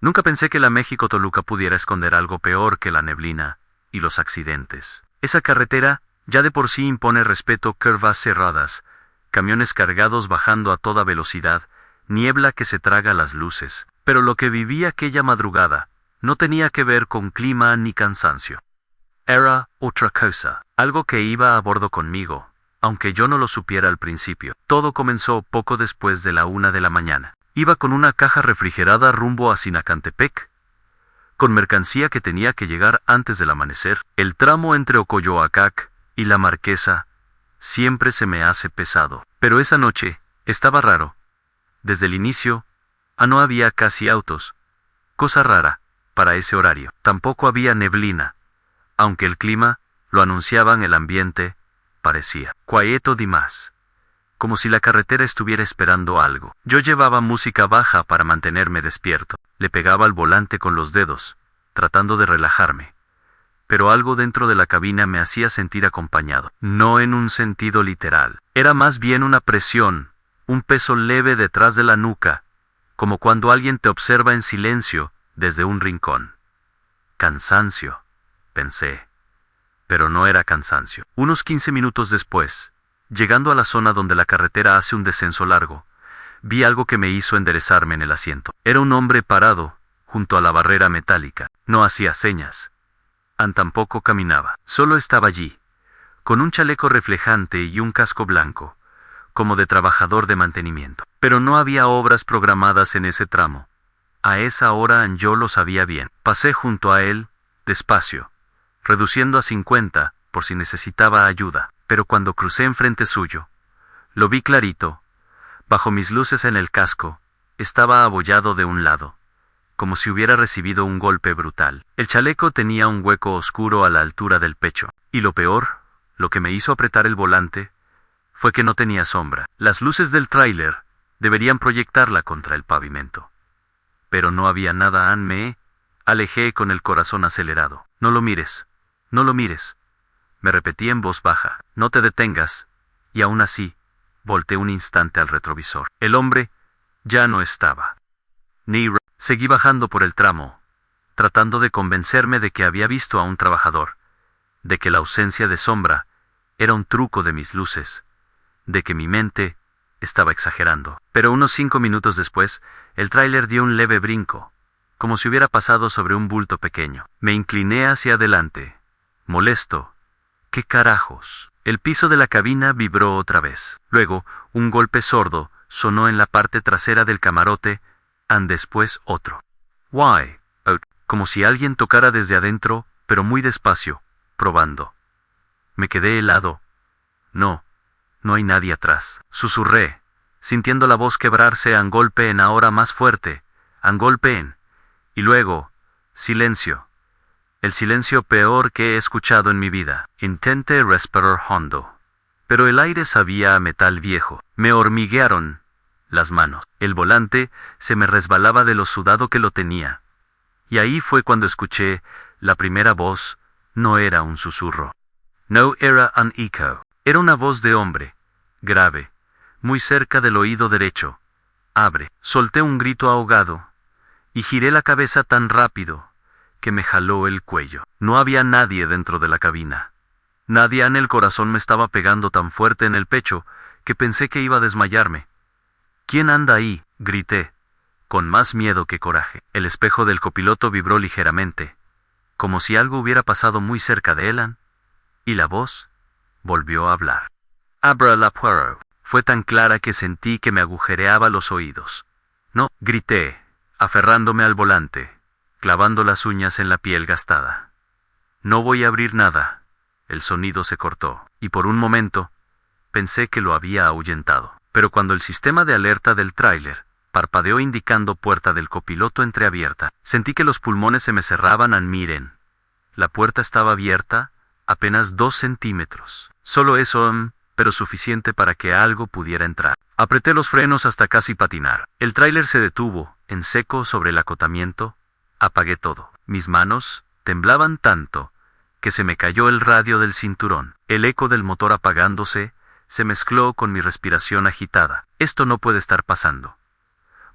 Nunca pensé que la México-Toluca pudiera esconder algo peor que la neblina y los accidentes. Esa carretera ya de por sí impone respeto, curvas cerradas, camiones cargados bajando a toda velocidad, niebla que se traga las luces. Pero lo que viví aquella madrugada no tenía que ver con clima ni cansancio. Era otra cosa, algo que iba a bordo conmigo, aunque yo no lo supiera al principio. Todo comenzó poco después de la 1 de la mañana. Iba con una caja refrigerada rumbo a Sinacantepec, con mercancía que tenía que llegar antes del amanecer. El tramo entre Ocoyoacac y La Marquesa siempre se me hace pesado. Pero esa noche estaba raro. Desde el inicio, no había casi autos. Cosa rara, para ese horario. Tampoco había neblina. Aunque el clima, lo anunciaban, el ambiente, parecía quieto de más. Como si la carretera estuviera esperando algo. Yo llevaba música baja para mantenerme despierto. Le pegaba al volante con los dedos, tratando de relajarme. Pero algo dentro de la cabina me hacía sentir acompañado. No en un sentido literal. Era más bien una presión, un peso leve detrás de la nuca, como cuando alguien te observa en silencio desde un rincón. Cansancio, pensé. Pero no era cansancio. Unos 15 minutos después, llegando a la zona donde la carretera hace un descenso largo, vi algo que me hizo enderezarme en el asiento. Era un hombre parado, junto a la barrera metálica. No hacía señas. Tampoco caminaba. Solo estaba allí, con un chaleco reflejante y un casco blanco, como de trabajador de mantenimiento. Pero no había obras programadas en ese tramo. A esa hora yo lo sabía bien. Pasé junto a él, despacio, reduciendo a 50, por si necesitaba ayuda. Pero cuando crucé enfrente suyo, lo vi clarito. Bajo mis luces en el casco, estaba abollado de un lado, como si hubiera recibido un golpe brutal. El chaleco tenía un hueco oscuro a la altura del pecho. Y lo peor, lo que me hizo apretar el volante, fue que no tenía sombra. Las luces del tráiler deberían proyectarla contra el pavimento. Pero no había nada. Me alejé con el corazón acelerado. No lo mires. No lo mires. Me repetí en voz baja. No te detengas. Y aún así, volteé un instante al retrovisor. El hombre ya no estaba. Seguí bajando por el tramo, tratando de convencerme de que había visto a un trabajador, de que la ausencia de sombra era un truco de mis luces, de que mi mente estaba exagerando. Pero unos 5 minutos después, el tráiler dio un leve brinco, como si hubiera pasado sobre un bulto pequeño. Me incliné hacia adelante, molesto. ¿Qué carajos? El piso de la cabina vibró otra vez. Luego, un golpe sordo sonó en la parte trasera del camarote, y después otro. Why? Out. Como si alguien tocara desde adentro, pero muy despacio, probando. Me quedé helado. No hay nadie atrás. Susurré, sintiendo la voz quebrarse an golpe en ahora más fuerte, an golpe en. Y luego, silencio. El silencio peor que he escuchado en mi vida. Intenté respirar hondo. Pero el aire sabía a metal viejo. Me hormiguearon las manos. El volante se me resbalaba de lo sudado que lo tenía. Y ahí fue cuando escuché la primera voz. No era un susurro. No era an echo. Era una voz de hombre, grave, muy cerca del oído derecho. Abre. Solté un grito ahogado y giré la cabeza tan rápido que me jaló el cuello. No había nadie dentro de la cabina. Nadie. En el corazón me estaba pegando tan fuerte en el pecho que pensé que iba a desmayarme. ¿Quién anda ahí?, grité, con más miedo que coraje. El espejo del copiloto vibró ligeramente, como si algo hubiera pasado muy cerca de él, y la voz volvió a hablar. Abra la puerta. Fue tan clara que sentí que me agujereaba los oídos. No, grité, aferrándome al volante, clavando las uñas en la piel gastada. No voy a abrir nada. El sonido se cortó, y por un momento pensé que lo había ahuyentado. Pero cuando el sistema de alerta del tráiler parpadeó indicando puerta del copiloto entreabierta, sentí que los pulmones se me cerraban. Miren, la puerta estaba abierta apenas 2 centímetros. Solo eso, pero suficiente para que algo pudiera entrar. Apreté los frenos hasta casi patinar. El tráiler se detuvo, en seco sobre el acotamiento. Apagué todo. Mis manos temblaban tanto que se me cayó el radio del cinturón. El eco del motor apagándose se mezcló con mi respiración agitada. Esto no puede estar pasando.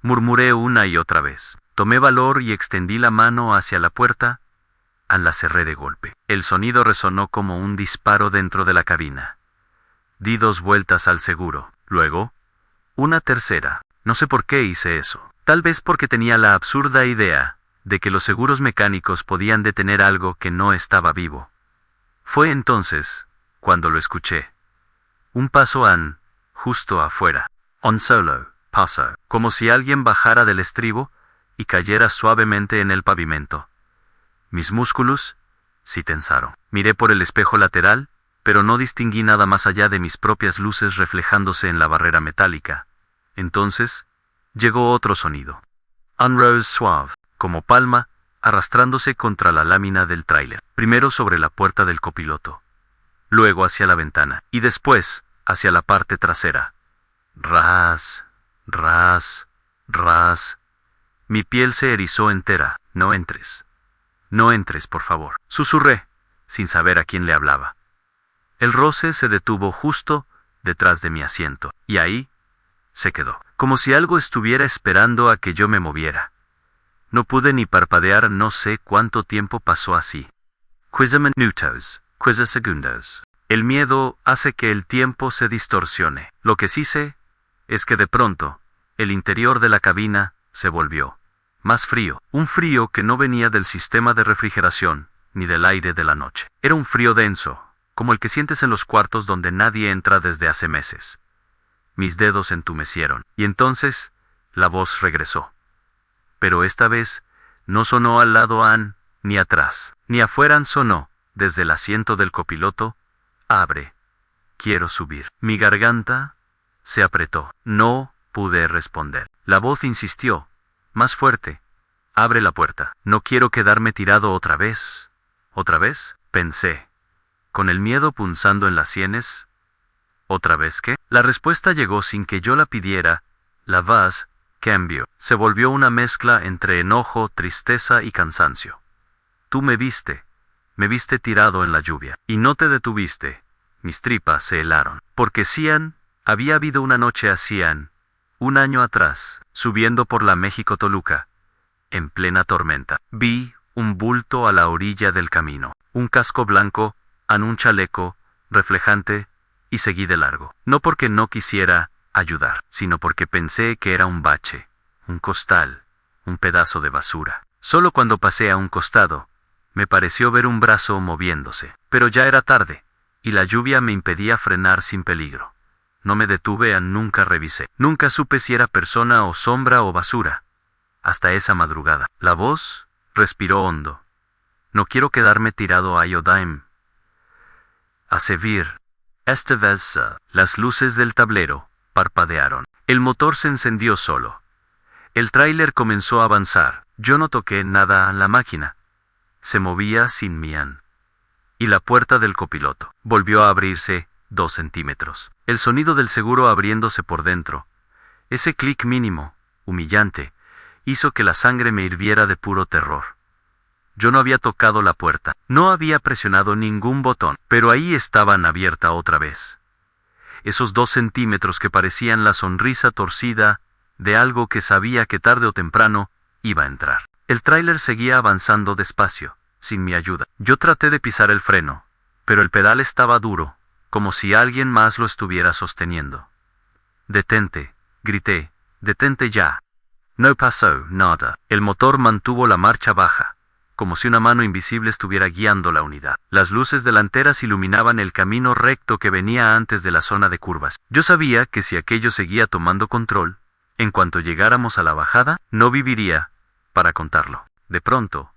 Murmuré una y otra vez. Tomé valor y extendí la mano hacia la puerta. La cerré de golpe. El sonido resonó como un disparo dentro de la cabina. Di 2 vueltas al seguro. Luego, una tercera. No sé por qué hice eso. Tal vez porque tenía la absurda idea de que los seguros mecánicos podían detener algo que no estaba vivo. Fue entonces cuando lo escuché. Un paso justo afuera. On solo, paso. Como si alguien bajara del estribo y cayera suavemente en el pavimento. Mis músculos sí tensaron. Miré por el espejo lateral, pero no distinguí nada más allá de mis propias luces reflejándose en la barrera metálica. Entonces, llegó otro sonido. Un rose suave, como palma, arrastrándose contra la lámina del tráiler. Primero sobre la puerta del copiloto. Luego hacia la ventana. Y después, hacia la parte trasera. Ras, ras, ras. Mi piel se erizó entera. No entres. No entres, por favor. Susurré, sin saber a quién le hablaba. El roce se detuvo justo detrás de mi asiento, y ahí se quedó, como si algo estuviera esperando a que yo me moviera. No pude ni parpadear. No sé cuánto tiempo pasó así. 15 minutos, 15 segundos. El miedo hace que el tiempo se distorsione. Lo que sí sé es que de pronto, el interior de la cabina se volvió más frío. Un frío que no venía del sistema de refrigeración, ni del aire de la noche. Era un frío denso, como el que sientes en los cuartos donde nadie entra desde hace meses. Mis dedos entumecieron, y entonces la voz regresó. Pero esta vez no sonó al lado ni atrás, ni afuera. Sonó, desde el asiento del copiloto. Abre. Quiero subir. Mi garganta se apretó. No pude responder. La voz insistió, más fuerte. Abre la puerta. No quiero quedarme tirado otra vez. ¿Otra vez?, pensé, con el miedo punzando en las sienes. ¿Otra vez qué? La respuesta llegó sin que yo la pidiera. La voz cambio, se volvió una mezcla entre enojo, tristeza y cansancio. Tú me viste tirado en la lluvia, y no te detuviste. Mis tripas se helaron. Porque Cian, había habido una noche a Cian, un año atrás, subiendo por la México-Toluca, en plena tormenta. Vi un bulto a la orilla del camino, un casco blanco, un chaleco, reflejante, y seguí de largo. No porque no quisiera ayudar, sino porque pensé que era un bache, un costal, un pedazo de basura. Solo cuando pasé a un costado, me pareció ver un brazo moviéndose, pero ya era tarde, y la lluvia me impedía frenar sin peligro. No me detuve, nunca revisé. Nunca supe si era persona o sombra o basura. Hasta esa madrugada. La voz respiró hondo. No quiero quedarme tirado a Yodaim. A Sevir. Esta vez, las luces del tablero parpadearon. El motor se encendió solo. El tráiler comenzó a avanzar. Yo no toqué nada a la máquina. Se movía sin mian. Y la puerta del copiloto volvió a abrirse 2 centímetros. El sonido del seguro abriéndose por dentro. Ese clic mínimo, humillante, hizo que la sangre me hirviera de puro terror. Yo no había tocado la puerta, no había presionado ningún botón, pero ahí estaban abierta otra vez. Esos 2 centímetros que parecían la sonrisa torcida de algo que sabía que tarde o temprano iba a entrar. El tráiler seguía avanzando despacio, sin mi ayuda. Yo traté de pisar el freno, pero el pedal estaba duro, como si alguien más lo estuviera sosteniendo. «Detente», grité, «detente ya». No pasó nada. El motor mantuvo la marcha baja, como si una mano invisible estuviera guiando la unidad. Las luces delanteras iluminaban el camino recto que venía antes de la zona de curvas. Yo sabía que si aquello seguía tomando control, en cuanto llegáramos a la bajada, no viviría para contarlo. De pronto,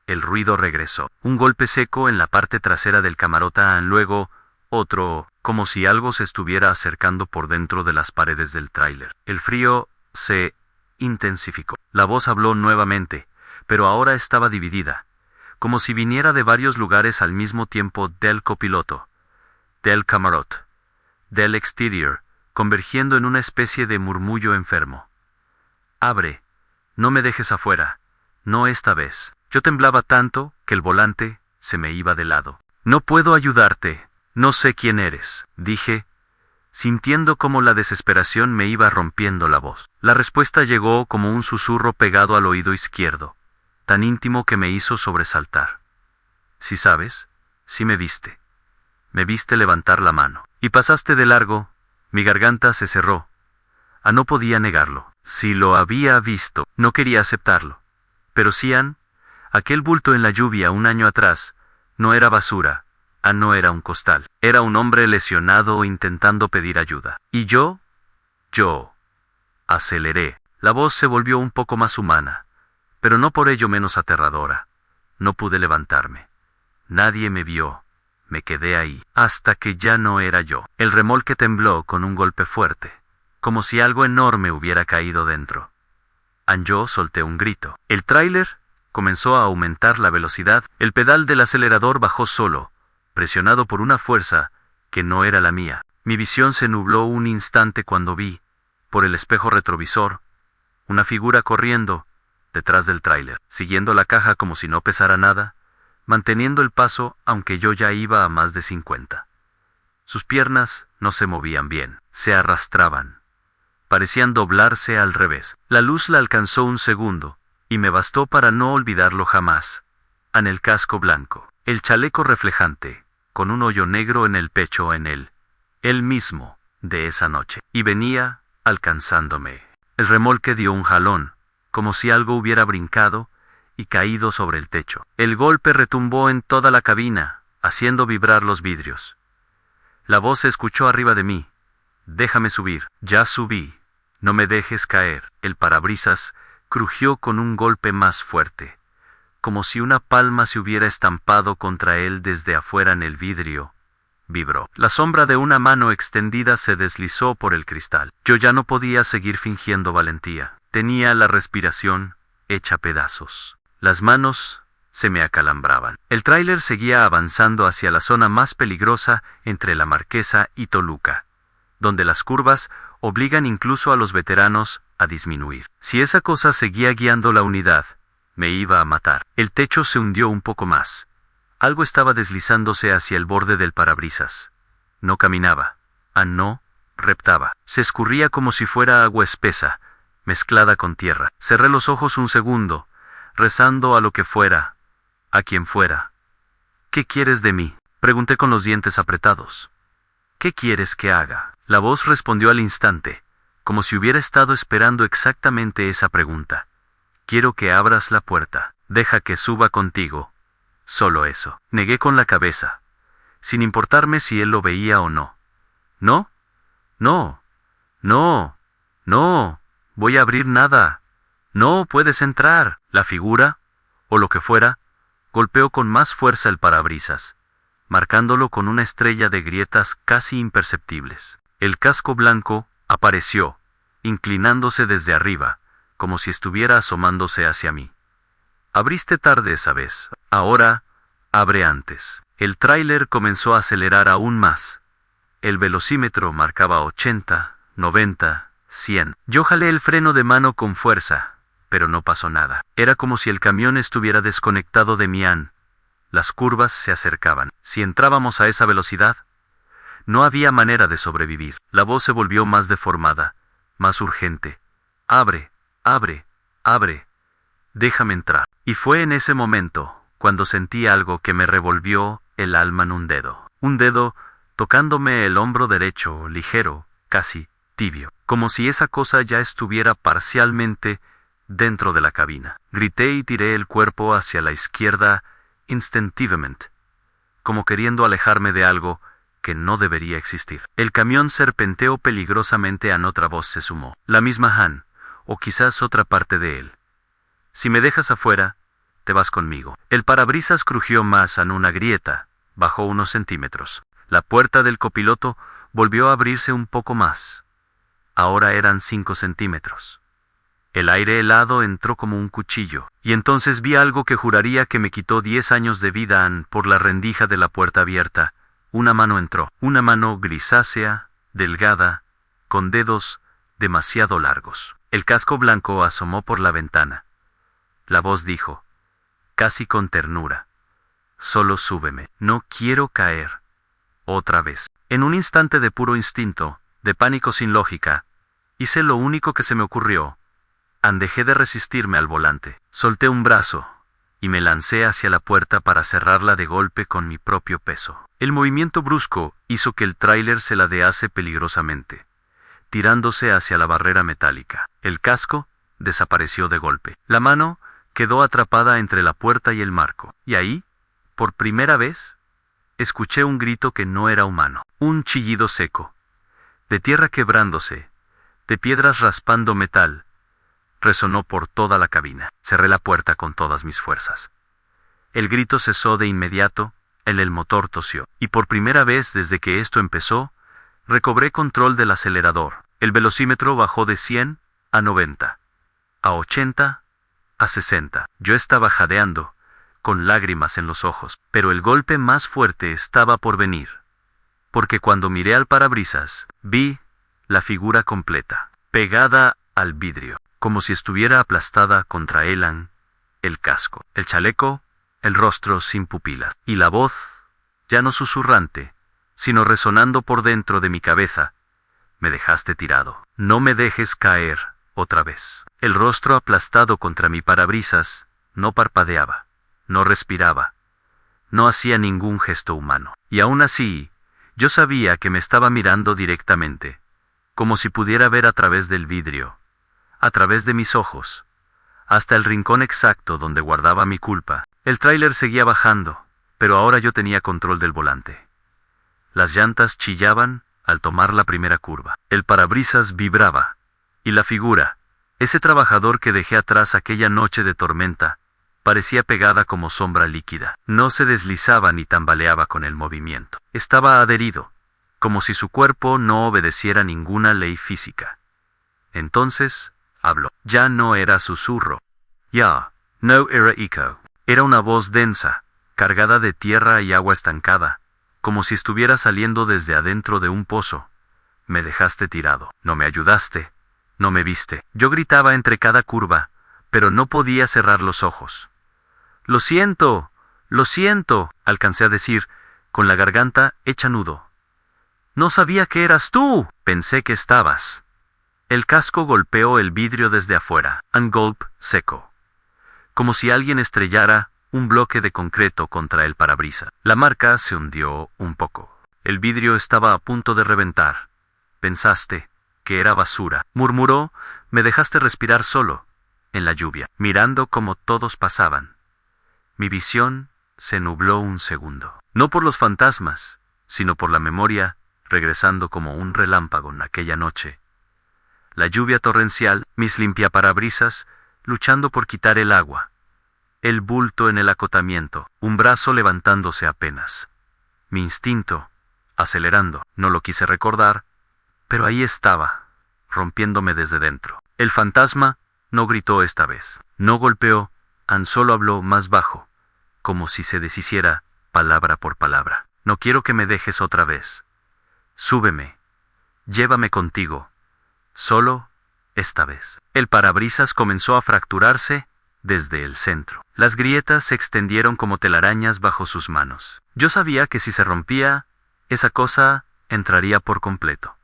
el ruido regresó. Un golpe seco en la parte trasera del camarota, luego otro, como si algo se estuviera acercando por dentro de las paredes del tráiler. El frío se intensificó. La voz habló nuevamente, pero ahora estaba dividida, como si viniera de varios lugares al mismo tiempo, del copiloto, del camarot, del exterior, convergiendo en una especie de murmullo enfermo. «Abre, no me dejes afuera, no esta vez». Yo temblaba tanto que el volante se me iba de lado. «No puedo ayudarte, no sé quién eres», dije, sintiendo cómo la desesperación me iba rompiendo la voz. La respuesta llegó como un susurro pegado al oído izquierdo, tan íntimo que me hizo sobresaltar. «Sí sabes, sí me viste. Me viste levantar la mano. Y pasaste de largo». Mi garganta se cerró. No podía negarlo. Si lo había visto, no quería aceptarlo. Pero Cian, aquel bulto en la lluvia un año atrás, no era basura, no era un costal. Era un hombre lesionado intentando pedir ayuda. Y yo aceleré. La voz se volvió un poco más humana, pero no por ello menos aterradora. No pude levantarme. Nadie me vio. Me quedé ahí, hasta que ya no era yo. El remolque tembló con un golpe fuerte, como si algo enorme hubiera caído dentro. Yo solté un grito. El tráiler comenzó a aumentar la velocidad. El pedal del acelerador bajó solo, presionado por una fuerza que no era la mía. Mi visión se nubló un instante cuando vi, por el espejo retrovisor, una figura corriendo detrás del tráiler, siguiendo la caja como si no pesara nada, manteniendo el paso aunque yo ya iba a más de 50. Sus piernas no se movían bien, se arrastraban. Parecían doblarse al revés. La luz la alcanzó un segundo, y me bastó para no olvidarlo jamás. En el casco blanco, el chaleco reflejante, con un hoyo negro en el pecho él mismo, de esa noche. Y venía, alcanzándome. El remolque dio un jalón, como si algo hubiera brincado y caído sobre el techo. El golpe retumbó en toda la cabina, haciendo vibrar los vidrios. La voz se escuchó arriba de mí. «Déjame subir». Ya subí. «No me dejes caer». El parabrisas crujió con un golpe más fuerte, como si una palma se hubiera estampado contra él desde afuera en el vidrio. Vibró. La sombra de una mano extendida se deslizó por el cristal. Yo ya no podía seguir fingiendo valentía. Tenía la respiración hecha pedazos. Las manos se me acalambraban. El tráiler seguía avanzando hacia la zona más peligrosa entre la Marquesa y Toluca, donde las curvas obligan incluso a los veteranos a disminuir. Si esa cosa seguía guiando la unidad, me iba a matar. El techo se hundió un poco más. Algo estaba deslizándose hacia el borde del parabrisas. No caminaba. No, reptaba. Se escurría como si fuera agua espesa, mezclada con tierra. Cerré los ojos un segundo, rezando a lo que fuera, a quien fuera. ¿Qué quieres de mí?, pregunté con los dientes apretados. ¿Qué quieres que haga? La voz respondió al instante, como si hubiera estado esperando exactamente esa pregunta. Quiero que abras la puerta. Deja que suba contigo. Solo eso. Negué con la cabeza, sin importarme si él lo veía o no. No, no, no, no, voy a abrir nada. No puedes entrar. La figura, o lo que fuera, golpeó con más fuerza el parabrisas, marcándolo con una estrella de grietas casi imperceptibles. El casco blanco apareció, inclinándose desde arriba, como si estuviera asomándose hacia mí. Abriste tarde esa vez. Ahora, abre antes. El tráiler comenzó a acelerar aún más. El velocímetro marcaba 80, 90, 100. Yo jalé el freno de mano con fuerza, pero no pasó nada. Era como si el camión estuviera desconectado de Mian. Las curvas se acercaban. Si entrábamos a esa velocidad, no había manera de sobrevivir. La voz se volvió más deformada, más urgente. Abre, abre, abre. Déjame entrar. Y fue en ese momento, cuando sentí algo que me revolvió el alma en un dedo. Un dedo tocándome el hombro derecho, ligero, casi tibio, como si esa cosa ya estuviera parcialmente dentro de la cabina. Grité y tiré el cuerpo hacia la izquierda instintivamente, como queriendo alejarme de algo que no debería existir. El camión serpenteó peligrosamente. Otra voz se sumó. La misma Han, o quizás otra parte de él. Si me dejas afuera, te vas conmigo. El parabrisas crujió más en una grieta, bajó unos centímetros. La puerta del copiloto volvió a abrirse un poco más. Ahora eran 5 centímetros. El aire helado entró como un cuchillo, y entonces vi algo que juraría que me quitó 10 años de vida. Por la rendija de la puerta abierta, una mano entró. Una mano grisácea, delgada, con dedos demasiado largos. El casco blanco asomó por la ventana. La voz dijo, casi con ternura, solo súbeme, no quiero caer. Otra vez. En un instante de puro instinto, de pánico sin lógica, hice lo único que se me ocurrió. Dejé de resistirme al volante. Solté un brazo, y me lancé hacia la puerta para cerrarla de golpe con mi propio peso. El movimiento brusco hizo que el tráiler se ladease peligrosamente, tirándose hacia la barrera metálica. El casco desapareció de golpe. La mano quedó atrapada entre la puerta y el marco. Y ahí, por primera vez, escuché un grito que no era humano. Un chillido seco, de tierra quebrándose, de piedras raspando metal, resonó por toda la cabina. Cerré la puerta con todas mis fuerzas. El grito cesó de inmediato, el motor tosió. Y por primera vez desde que esto empezó, recobré control del acelerador. El velocímetro bajó de 100 a 90, a 80, a 60. Yo estaba jadeando, con lágrimas en los ojos, pero el golpe más fuerte estaba por venir. Porque cuando miré al parabrisas, vi la figura completa, pegada al vidrio, como si estuviera aplastada contra Elan, el casco, el chaleco, el rostro sin pupilas, y la voz, ya no susurrante, sino resonando por dentro de mi cabeza. Me dejaste tirado. No me dejes caer otra vez. El rostro aplastado contra mi parabrisas no parpadeaba, no respiraba, no hacía ningún gesto humano. Y aún así, yo sabía que me estaba mirando directamente, como si pudiera ver a través del vidrio, a través de mis ojos, hasta el rincón exacto donde guardaba mi culpa. El tráiler seguía bajando, pero ahora yo tenía control del volante. Las llantas chillaban al tomar la primera curva. El parabrisas vibraba, y la figura, ese trabajador que dejé atrás aquella noche de tormenta, parecía pegada como sombra líquida. No se deslizaba ni tambaleaba con el movimiento. Estaba adherido, como si su cuerpo no obedeciera ninguna ley física. Entonces, habló. Ya no era susurro. Ya, no era eco. Era una voz densa, cargada de tierra y agua estancada, como si estuviera saliendo desde adentro de un pozo, Me dejaste tirado. No me ayudaste. No me viste. Yo gritaba entre cada curva, pero no podía cerrar los ojos. Lo siento, alcancé a decir, con la garganta hecha nudo. No sabía que eras tú. Pensé que estabas. El casco golpeó el vidrio desde afuera. Un golpe seco. Como si alguien estrellara un bloque de concreto contra el parabrisas. La marca se hundió un poco. El vidrio estaba a punto de reventar. Pensaste que era basura. Murmuró, me dejaste respirar solo, en la lluvia, mirando cómo todos pasaban. Mi visión se nubló un segundo. No por los fantasmas, sino por la memoria, regresando como un relámpago en aquella noche. La lluvia torrencial, mis limpiaparabrisas, luchando por quitar el agua. El bulto en el acotamiento, un brazo levantándose apenas. Mi instinto, acelerando, no lo quise recordar, pero ahí estaba, rompiéndome desde dentro. El fantasma no gritó esta vez, no golpeó, solo habló más bajo, como si se deshiciera, palabra por palabra. No quiero que me dejes otra vez. Súbeme. Llévame contigo. Solo esta vez. El parabrisas comenzó a fracturarse desde el centro. Las grietas se extendieron como telarañas bajo sus manos. Yo sabía que si se rompía, esa cosa entraría por completo.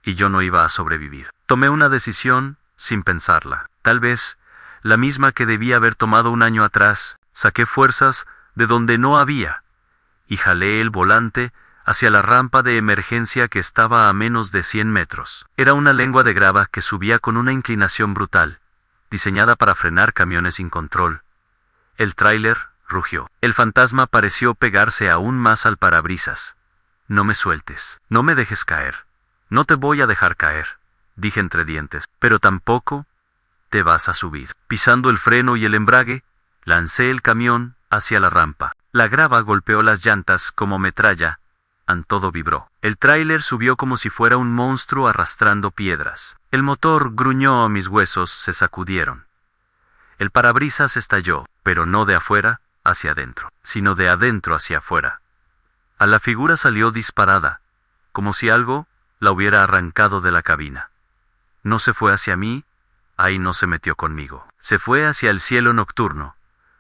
Y yo no iba a sobrevivir. Tomé una decisión sin pensarla. Tal vez la misma que debía haber tomado un año atrás. Saqué fuerzas de donde no había y jalé el volante hacia la rampa de emergencia que estaba a menos de 100 metros. Era una lengua de grava que subía con una inclinación brutal, diseñada para frenar camiones sin control. El tráiler rugió. El fantasma pareció pegarse aún más al parabrisas. No me sueltes, no me dejes caer. No te voy a dejar caer, dije entre dientes, pero tampoco te vas a subir. Pisando el freno y el embrague, lancé el camión hacia la rampa. La grava golpeó las llantas como metralla. Todo vibró. El tráiler subió como si fuera un monstruo arrastrando piedras. El motor gruñó, mis huesos se sacudieron. El parabrisas estalló, pero no de afuera hacia adentro, sino de adentro hacia afuera. A la figura salió disparada, como si algo la hubiera arrancado de la cabina. No se fue hacia mí, ahí no se metió conmigo. Se fue hacia el cielo nocturno,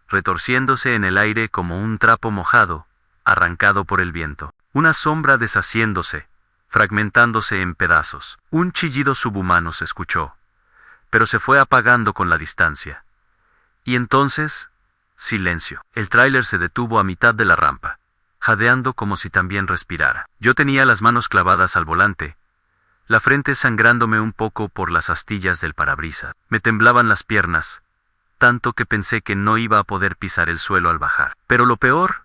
retorciéndose en el aire como un trapo mojado, arrancado por el viento. Una sombra deshaciéndose, fragmentándose en pedazos. Un chillido subhumano se escuchó, pero se fue apagando con la distancia. Y entonces, silencio. El tráiler se detuvo a mitad de la rampa, jadeando como si también respirara. Yo tenía las manos clavadas al volante, la frente sangrándome un poco por las astillas del parabrisas. Me temblaban las piernas, tanto que pensé que no iba a poder pisar el suelo al bajar. Pero lo peor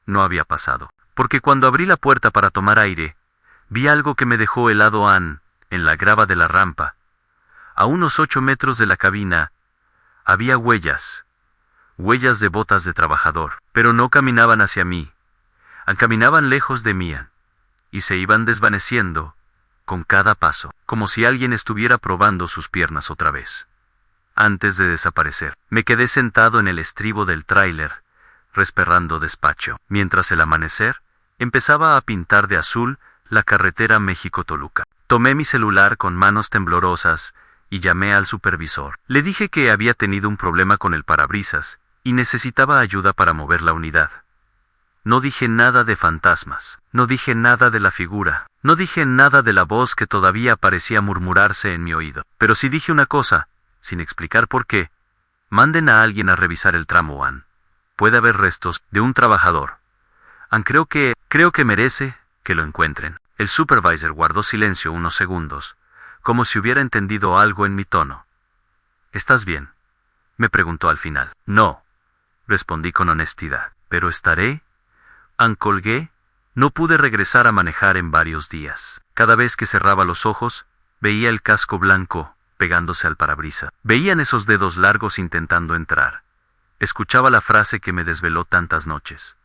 no había pasado, porque cuando abrí la puerta para tomar aire, vi algo que me dejó helado en la grava de la rampa. A unos 8 metros de la cabina, había huellas de botas de trabajador, pero no caminaban hacia mí, caminaban lejos de mí, y se iban desvaneciendo con cada paso, como si alguien estuviera probando sus piernas otra vez. Antes de desaparecer, me quedé sentado en el estribo del tráiler, resperrando despacho, mientras el amanecer empezaba a pintar de azul la carretera México-Toluca. Tomé mi celular con manos temblorosas y llamé al supervisor. Le dije que había tenido un problema con el parabrisas y necesitaba ayuda para mover la unidad. No dije nada de fantasmas, no dije nada de la figura, no dije nada de la voz que todavía parecía murmurarse en mi oído. Pero sí dije una cosa, sin explicar por qué: manden a alguien a revisar el tramo An. Puede haber restos de un trabajador. Creo que merece que lo encuentren. El supervisor guardó silencio unos segundos, como si hubiera entendido algo en mi tono. ¿Estás bien?, me preguntó al final. No, respondí con honestidad. ¿Pero estaré? Colgué. No pude regresar a manejar en varios días. Cada vez que cerraba los ojos, veía el casco blanco pegándose al parabrisas. Veían esos dedos largos intentando entrar. Escuchaba la frase que me desveló tantas noches: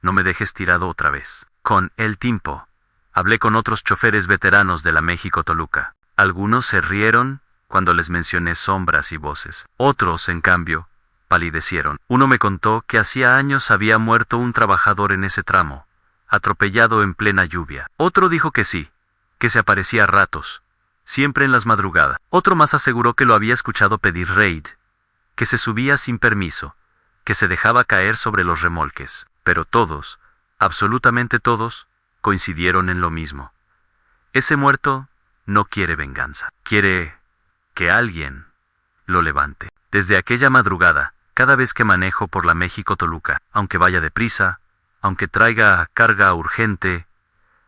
no me dejes tirado otra vez. Con el tiempo, hablé con otros choferes veteranos de la México-Toluca. Algunos se rieron cuando les mencioné sombras y voces. Otros, en cambio, palidecieron. Uno me contó que hacía años había muerto un trabajador en ese tramo, atropellado en plena lluvia. Otro dijo que sí, que se aparecía a ratos, siempre en las madrugadas. Otro más aseguró que lo había escuchado pedir raid, que se subía sin permiso, que se dejaba caer sobre los remolques. Pero todos, absolutamente todos, coincidieron en lo mismo. Ese muerto no quiere venganza, quiere que alguien lo levante. Desde aquella madrugada, cada vez que manejo por la México-Toluca, aunque vaya deprisa, aunque traiga carga urgente,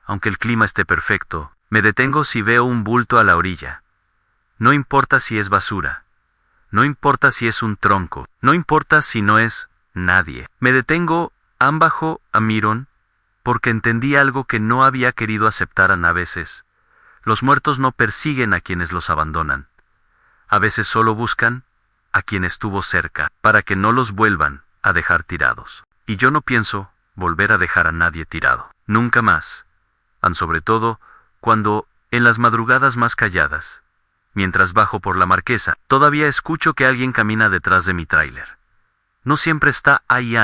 aunque el clima esté perfecto, me detengo si veo un bulto a la orilla. No importa si es basura, no importa si es un tronco, no importa si no es nadie. Me detengo, ambajo, a Mirón, porque entendí algo que no había querido aceptar a veces. Los muertos no persiguen a quienes los abandonan. A veces solo buscan a quien estuvo cerca, para que no los vuelvan a dejar tirados. Y yo no pienso volver a dejar a nadie tirado. Nunca más. Sobre todo, cuando, en las madrugadas más calladas, mientras bajo por la Marquesa, todavía escucho que alguien camina detrás de mi tráiler. No siempre está ahí,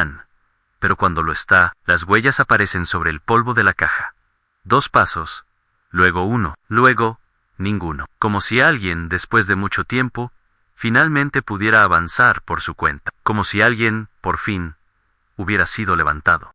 pero cuando lo está, las huellas aparecen sobre el polvo de la caja. 2 pasos, luego 1, luego ninguno. Como si alguien, después de mucho tiempo, finalmente pudiera avanzar por su cuenta. Como si alguien, por fin, hubiera sido levantado.